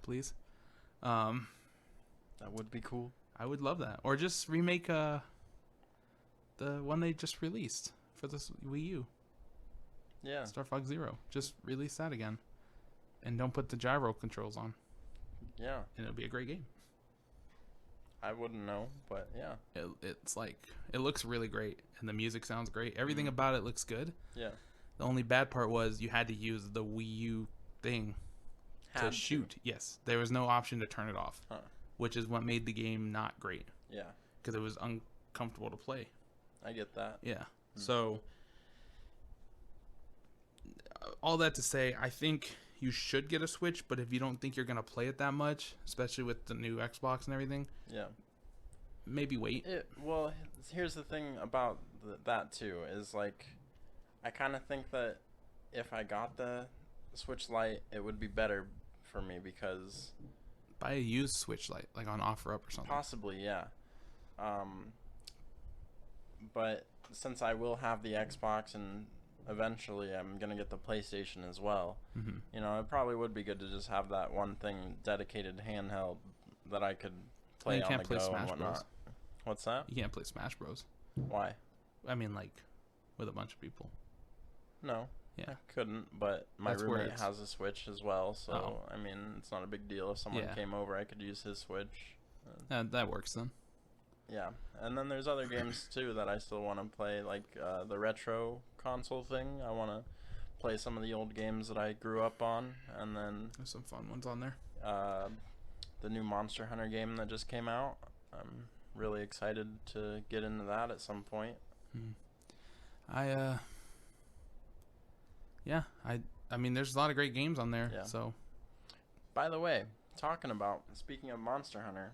please. That would be cool. I would love that. Or just remake the one they just released for the Wii U. Yeah. Star Fox Zero. Just release that again. And don't put the gyro controls on. Yeah. And it'll be a great game. I wouldn't know, but yeah. It's like, it looks really great. And the music sounds great. Everything about it looks good. Yeah. The only bad part was you had to use the Wii U thing to shoot. Yes. There was no option to turn it off. Which is what made the game not great. Yeah. Because it was uncomfortable to play. I get that. Yeah. So, all that to say, I think you should get a Switch, but if you don't think you're going to play it that much, especially with the new Xbox and everything, yeah, maybe wait. Well, here's the thing about that too, is like, I kind of think that if I got the Switch Lite, it would be better for me because... Buy a used Switch Lite, like on OfferUp or something. Possibly, yeah. But since I will have the Xbox and eventually I'm going to get the PlayStation as well, you know, it probably would be good to just have that one thing dedicated handheld that I could play on the go and whatnot. What's that? You can't play Smash Bros. Why? I mean, like, with a bunch of people. No. Yeah. I couldn't, but my roommate has a Switch as well, so, I mean, it's not a big deal. If someone came over, I could use his Switch. That works then. Yeah, and then there's other games, too, that I still want to play, like the retro console thing. I want to play some of the old games that I grew up on, and then... There's some fun ones on there. The new Monster Hunter game that just came out. I'm really excited to get into that at some point. Yeah, I mean, there's a lot of great games on there. Yeah. So, by the way, speaking of Monster Hunter,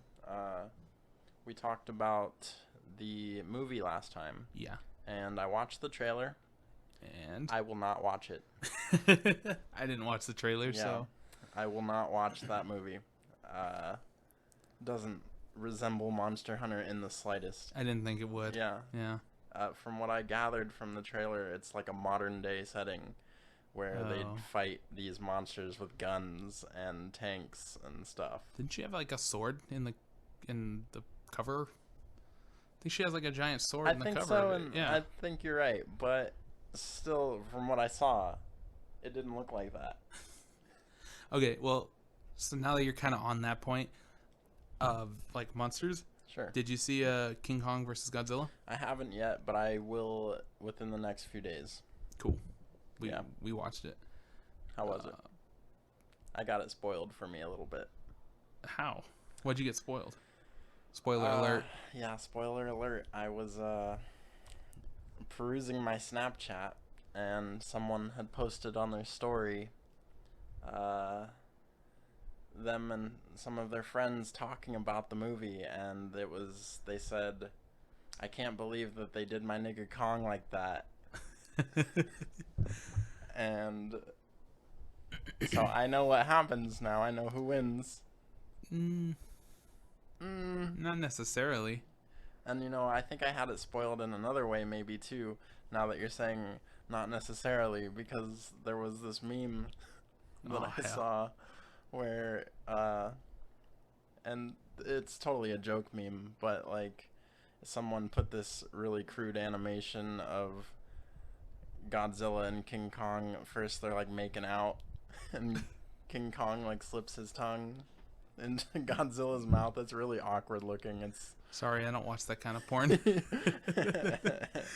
we talked about the movie last time. Yeah. And I watched the trailer. And I will not watch it. I didn't watch the trailer, so I will not watch that movie. Doesn't resemble Monster Hunter in the slightest. I didn't think it would. Yeah. Yeah. From what I gathered from the trailer, it's like a modern day setting where they'd fight these monsters with guns and tanks and stuff. Didn't she have like a sword in the cover? I think she has like a giant sword in the cover. I think so, I think you're right, but still, from what I saw, it didn't look like that. Okay, well, so now that you're kind of on that point of like monsters, sure. Did you see King Kong versus Godzilla? I haven't yet, but I will within the next few days. Cool. We watched it. How was it? I got it spoiled for me a little bit. How? What'd you get spoiled? Spoiler alert. Yeah, spoiler alert. I was perusing my Snapchat, and someone had posted on their story them and some of their friends talking about the movie, and they said, I can't believe that they did my nigga Kong like that. And so I know what happens now. I know who wins. Not necessarily. And I think I had it spoiled in another way maybe too, now that you're saying not necessarily, because there was this meme that I saw where and it's totally a joke meme, but like someone put this really crude animation of Godzilla and King Kong. First they're like making out and King Kong like slips his tongue into Godzilla's mouth. It's really awkward looking. It's Sorry, I don't watch that kind of porn.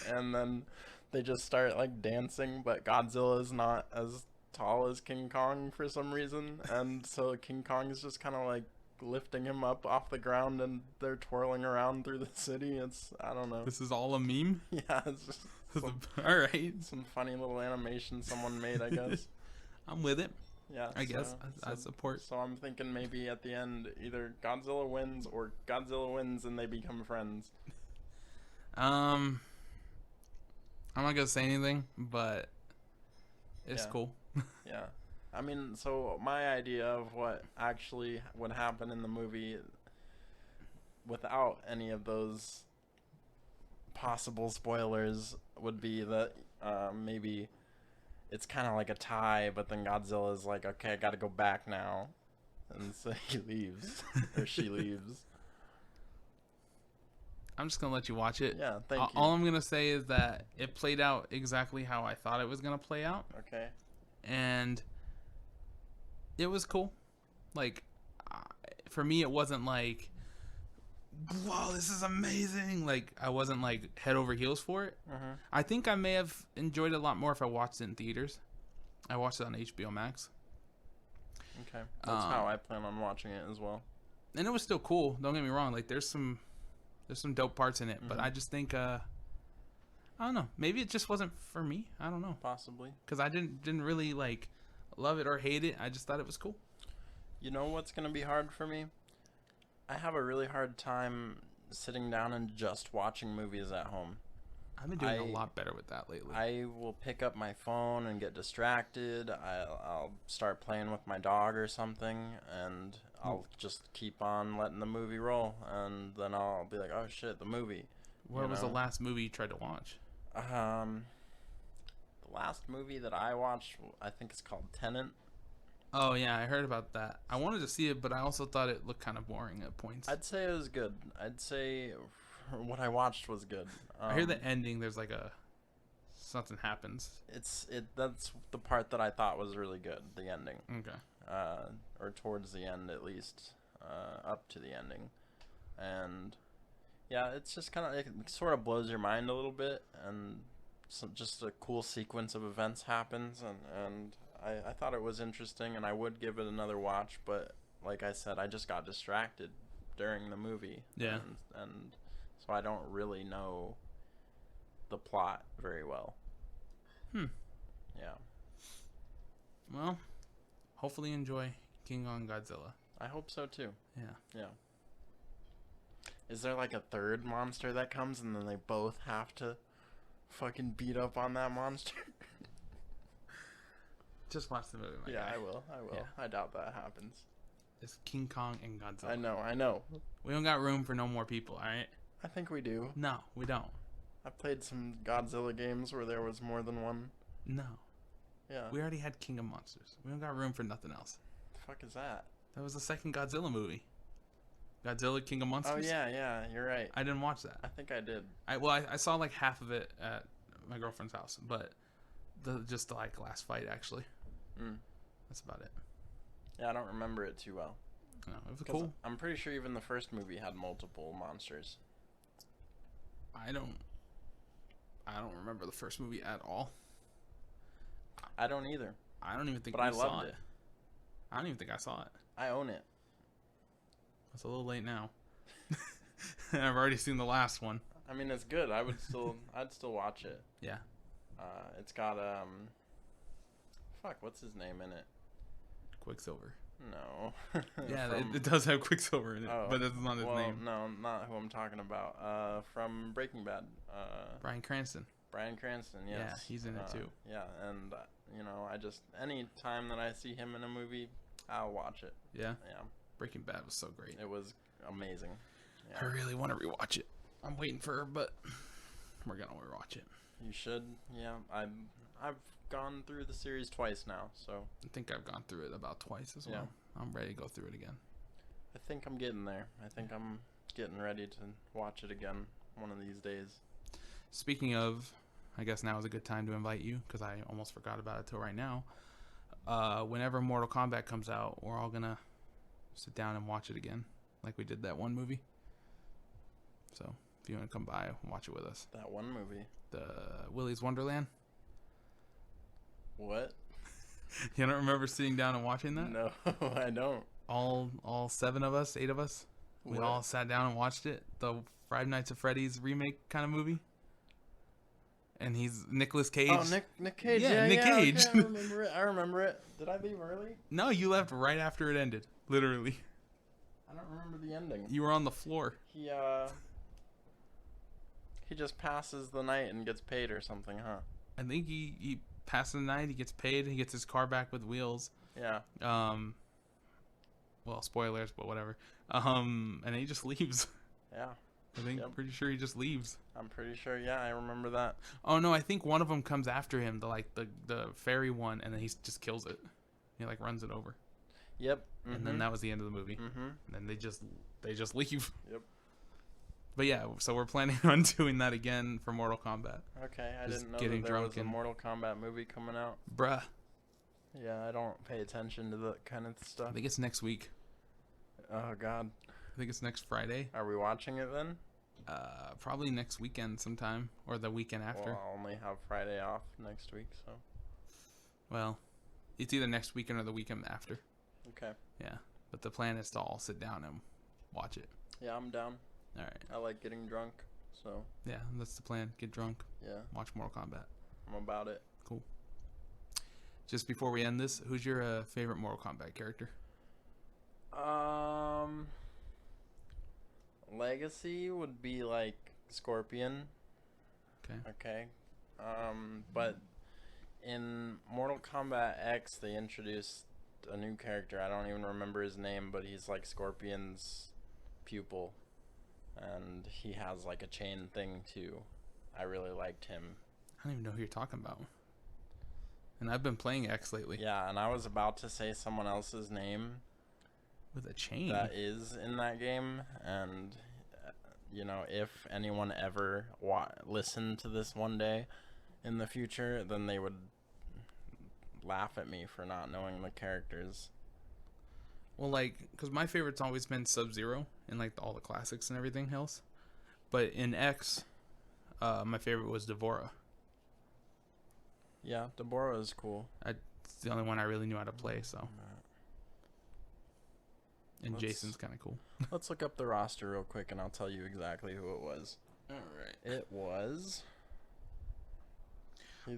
and then they just start like dancing, but Godzilla is not as tall as King Kong for some reason, and so King Kong is just kind of like lifting him up off the ground, and they're twirling around through the city. I don't know. This is all a meme? Yeah, it's just All right. some funny little animation someone made, I guess. I'm with it. Yeah, I guess I support. So I'm thinking maybe at the end either Godzilla wins or Godzilla wins and they become friends. I'm not gonna say anything, but it's cool. Yeah. I mean, so my idea of what actually would happen in the movie without any of those possible spoilers would be that maybe it's kind of like a tie, but then Godzilla's like, okay, I gotta go back now. And so he leaves. Or she leaves. I'm just gonna let you watch it. Yeah, thank you. All I'm gonna say is that it played out exactly how I thought it was gonna play out. Okay. And it was cool. Like, for me, it wasn't like, wow, this is amazing. Like, I wasn't like head over heels for it. Mm-hmm. I think I may have enjoyed it a lot more if I watched it in theaters. I watched it on HBO Max. Okay. That's how I plan on watching it as well. And it was still cool. Don't get me wrong. Like, there's some dope parts in it, but I just think I don't know. Maybe it just wasn't for me. I don't know. Possibly. Because I didn't really like love it or hate it. I just thought it was cool. You know what's gonna be hard for me? I have a really hard time sitting down and just watching movies at home. I've been doing a lot better with that lately. I will pick up my phone and get distracted. I'll start playing with my dog or something, and I'll just keep on letting the movie roll, and then I'll be like, oh shit, the movie. What was the last movie you tried to watch? The last movie that I watched, I think it's called Tenet. Oh yeah, I heard about that. I wanted to see it, but I also thought it looked kind of boring at points. I'd say it was good. I'd say what I watched was good. I hear the ending. There's like something happens. That's the part that I thought was really good. The ending. Okay. Or towards the end at least, up to the ending, and yeah, it's just kind of it sort of blows your mind a little bit, and just a cool sequence of events happens, and I thought it was interesting, and I would give it another watch, but like I said, I just got distracted during the movie. Yeah. And so I don't really know the plot very well. Yeah. Well, hopefully you enjoy King Kong Godzilla. I hope so too. Yeah. Yeah. Is there like a third monster that comes and then they both have to fucking beat up on that monster? Just watch the movie, my guy. I will. Yeah. I doubt that happens. It's King Kong and Godzilla. I know. We don't got room for no more people, alright? I think we do. No, we don't. I played some Godzilla games where there was more than one. No. Yeah. We already had King of Monsters. We don't got room for nothing else. The fuck is that? That was the second Godzilla movie. Godzilla King of Monsters? Oh, yeah, you're right. I didn't watch that. I think I did. I saw like half of it at my girlfriend's house, but just the like last fight actually. That's about it. Yeah, I don't remember it too well. No, it was cool. I'm pretty sure even the first movie had multiple monsters. I don't remember the first movie at all. I don't either. I don't even think But I saw loved it. I don't even think I saw it. I own it. It's a little late now. I've already seen the last one. I mean, it's good. I'd still watch it. Yeah. It's got what's his name in it? Quicksilver. No. Yeah, From- it does have Quicksilver in it, Oh, but that's not his name. No, not who I'm talking about. From Breaking Bad. Bryan Cranston. Bryan Cranston, yes. Yeah, he's in it too. Yeah, and I just any time that I see him in a movie, I'll watch it. Yeah. Yeah, Breaking Bad was so great. it was amazing. I really want to rewatch it. I'm waiting for her, but we're gonna rewatch it. You should. Yeah, I've gone through the series twice now, so I think I've gone through it about twice as well. Yeah. I'm ready to go through it again. I think I'm getting there. I think I'm getting ready to watch it again one of these days. Speaking of, I guess now is a good time to invite you because I almost forgot about it till right now. Whenever Mortal Kombat comes out, we're all gonna sit down and watch it again, like we did that one movie. So if you want to come by, watch it with us. That one movie. The Willy's Wonderland. What? You don't remember sitting down and watching that? No, I don't. All 7 of us, 8 of us, we What? all sat down and watched it. The Five Nights at Freddy's remake kind of movie. And he's Nicolas Cage. Oh, Nick Cage. Yeah, Nick okay, Cage. I remember it. Did I leave early? No, you left right after it ended. Literally. I don't remember the ending. You were on the floor. He just passes the night and gets paid or something, huh? I think he passes the night, he gets paid, he gets his car back with wheels. Yeah. Well, spoilers, but whatever. And then he just leaves. Yeah. I think Yep. pretty sure he just leaves. I'm pretty sure. Yeah, I remember that. Oh no, I think one of them comes after him, the fairy one, and then he just kills it. He like runs it over. Yep. Mm-hmm. And then that was the end of the movie. Mm-hmm. And then they just leave. Yep. But yeah, so we're planning on doing that again for Mortal Kombat. Okay, I Just didn't know getting that there was drunk a and- Mortal Kombat movie coming out. Bruh. Yeah, I don't pay attention to that kind of I stuff. think it's next week. Oh God. I think it's next Friday. Are we watching it then? Probably next weekend sometime, or the weekend after. Well, I'll only have Friday off next week, so. Well, it's either next weekend or the weekend after. Okay. Yeah, but the plan is to all sit down and watch it. Yeah, I'm down. All right. I like getting drunk, so Yeah, that's the plan. Get drunk, yeah, watch Mortal Kombat. I'm about it. Cool. Just before we end this, who's your favorite Mortal Kombat character? Legacy would be like Scorpion. Okay. Okay. But in Mortal Kombat X, they introduced a new character. I don't even remember his name, but he's like Scorpion's pupil, and he has like a chain thing too. I really liked him. I don't even know who you're talking about. And I've been playing X lately. Yeah, and I was about to say someone else's name With a chain. that is in that game, and if anyone ever listened to this one day in the future, then they would laugh at me for not knowing the characters. Well, like, because my favorite's always been Sub-Zero in, like, all the classics and everything else. But in X, my favorite was Devora. Yeah, Deborah is cool. It's the only one I really knew how to play, so. And Let's- Jason's kind of cool. Let's look up the roster real quick, and I'll tell you exactly who it was. All right. It was.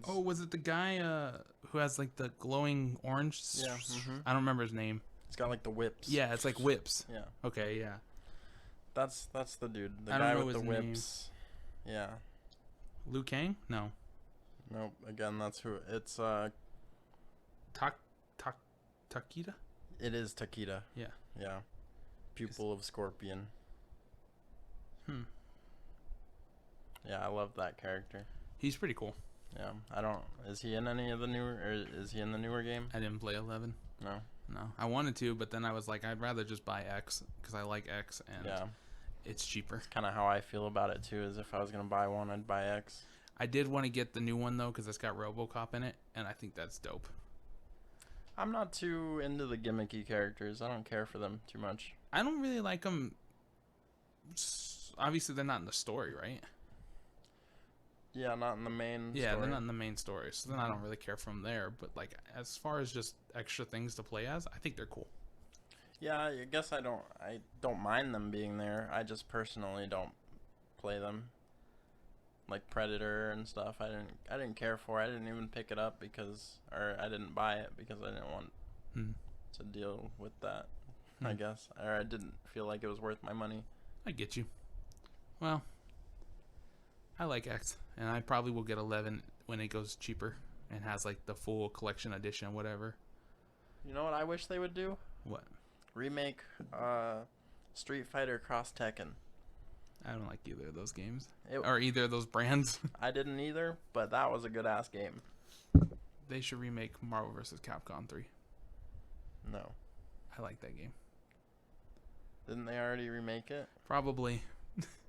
Oh, was it the guy who has, like, the glowing orange? Yeah, mhm. I don't remember his name. He's got like the whips. Yeah, it's like whips. Yeah. Okay, yeah. That's the dude. The I don't guy know with the his name. whips. Yeah. Liu Kang? No. Nope. Again, that's who. It's Takeda? It is Takeda. Yeah. Yeah. Pupil of Scorpion. Yeah, I love that character. He's pretty cool. Yeah. I don't. Is he in any of the newer? Or is he in the newer game? I didn't play 11. No. No. I wanted to, but then I was like, I'd rather just buy X because I like X and Yeah. it's cheaper. Kind of how I feel about it too. Is if I was gonna buy one, I'd buy X. I did want to get the new one though because it's got RoboCop in it, and I think that's dope. I'm not too into the gimmicky characters. I don't care for them too much. I don't really like them. Obviously, they're not in the story, right? Yeah, not in the main Yeah, story. they're not in the main story, so then I don't really care for them there. But like, as far as just extra things to play as, I think they're cool. Yeah, I guess I don't mind them being there. I just personally don't play them. Like Predator and stuff. I didn't care for it. I didn't even pick it up I didn't buy it because I didn't want to deal with that, I guess. Or I didn't feel like it was worth my money. I get you. Well, I like X, and I probably will get 11 when it goes cheaper and has like the full collection edition, whatever. You know what I wish they would do? What? Remake Street Fighter Cross Tekken. I don't like either of those games. It- Or either of those brands. I didn't either, but that was a good ass game. They should remake Marvel vs. Capcom 3. No. I like that game. Didn't they already remake it? Probably.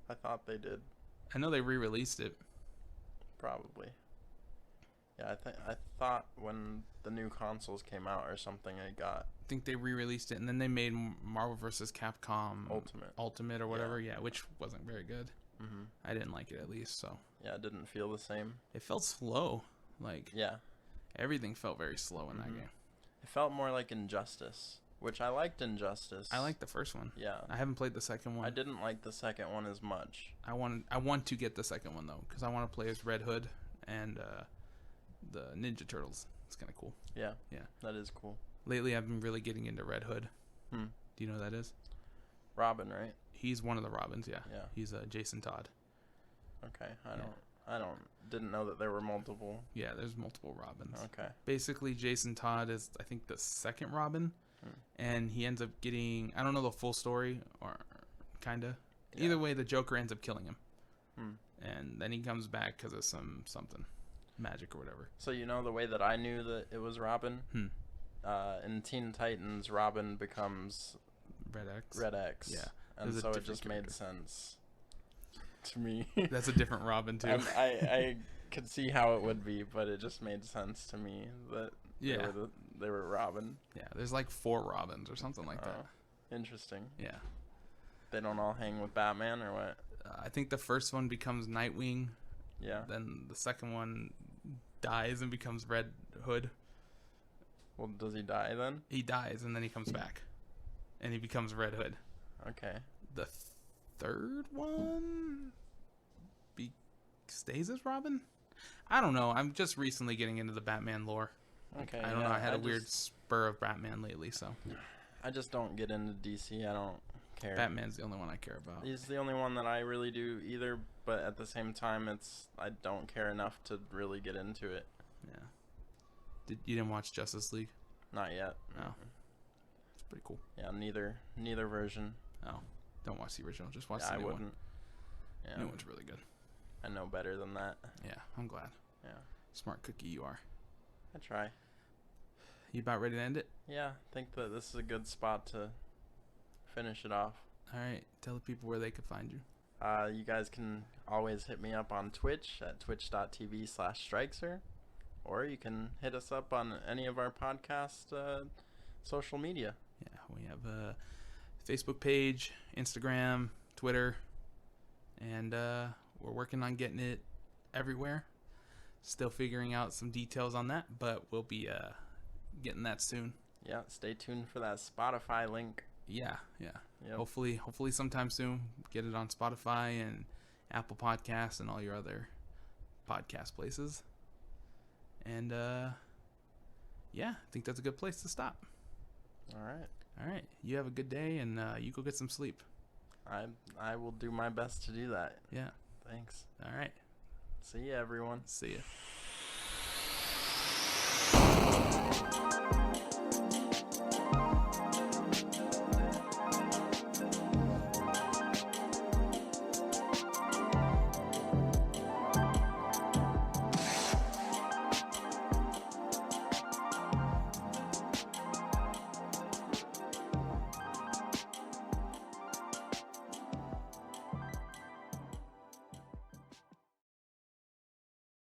I thought they did. I know they re-released it. Probably. Yeah, I thought when the new consoles came out or something, I got I think they re-released it, and then they made Marvel vs. Capcom Ultimate or whatever. Yeah, which wasn't very good. Mm-hmm. I didn't like it, at least. So Yeah, it didn't feel the same. it felt slow. Like Yeah. everything felt very slow in that Mhm. game. It felt more like Injustice, which I liked Injustice. I liked the first one. Yeah. I haven't played the second one. I didn't like the second one as much. I want to get the second one though, because I want to play as Red Hood and the Ninja Turtles. It's kind of cool. Yeah. Yeah. That is cool. Lately, I've been really getting into Red Hood. Hmm. Do you know who that is? Robin, right? He's one of the Robins. Yeah. Yeah. He's Jason Todd. Okay. Didn't know that there were multiple. Yeah, there's multiple Robins. Okay. Basically, Jason Todd is, I think, the second Robin, and he ends up getting, I don't know the full story, or kinda. Yeah. Either way, the Joker ends up killing him, Hmm. and then he comes back because of something, magic or whatever. So you know the way that I knew that it was Robin? In Teen Titans, Robin becomes Red X. Red X. Yeah. And There's a so it different just character. made sense to me. That's a different Robin too. I could see how it would be, but it just made sense to me that Yeah. they were Robin. Yeah, there's like 4 Robins or something like that. Interesting. Yeah. They don't all hang with Batman or what? I think the first one becomes Nightwing. Yeah. Then the second one dies and becomes Red Hood. Well, does he die then? He dies and then he comes back, and he becomes Red Hood. Okay. The third one stays as Robin. I don't know. I'm just recently getting into the Batman lore. Okay. I don't know. I had a weird just, spur of Batman lately, so I just don't get into DC. I don't care. Batman's the only one I care about. He's the only one that I really do either, but at the same time, I don't care enough to really get into it. Yeah. You didn't watch Justice League? Not yet. No. It's pretty cool. Yeah, neither version. Oh, don't watch the original. Just watch Yeah, the I new wouldn't. one. Yeah. New one's really good. I know better than that. Yeah, I'm glad. Yeah. Smart cookie you are. I try. You about ready to end it? Yeah, I think that this is a good spot to finish it off. All right. Tell the people where they can find you. You guys can always hit me up on Twitch at twitch.tv/Strikester, or you can hit us up on any of our podcast social media. Yeah, we have a Facebook page, Instagram, Twitter, and we're working on getting it everywhere. Still figuring out some details on that, but we'll be getting that soon. Yeah, stay tuned for that Spotify link. Yeah. Yep. Hopefully sometime soon, get it on Spotify and Apple Podcasts and all your other podcast places. And yeah, I think that's a good place to stop. All right. You have a good day, and you go get some sleep. I will do my best to do that. Yeah. Thanks. All right. See ya, everyone. See ya.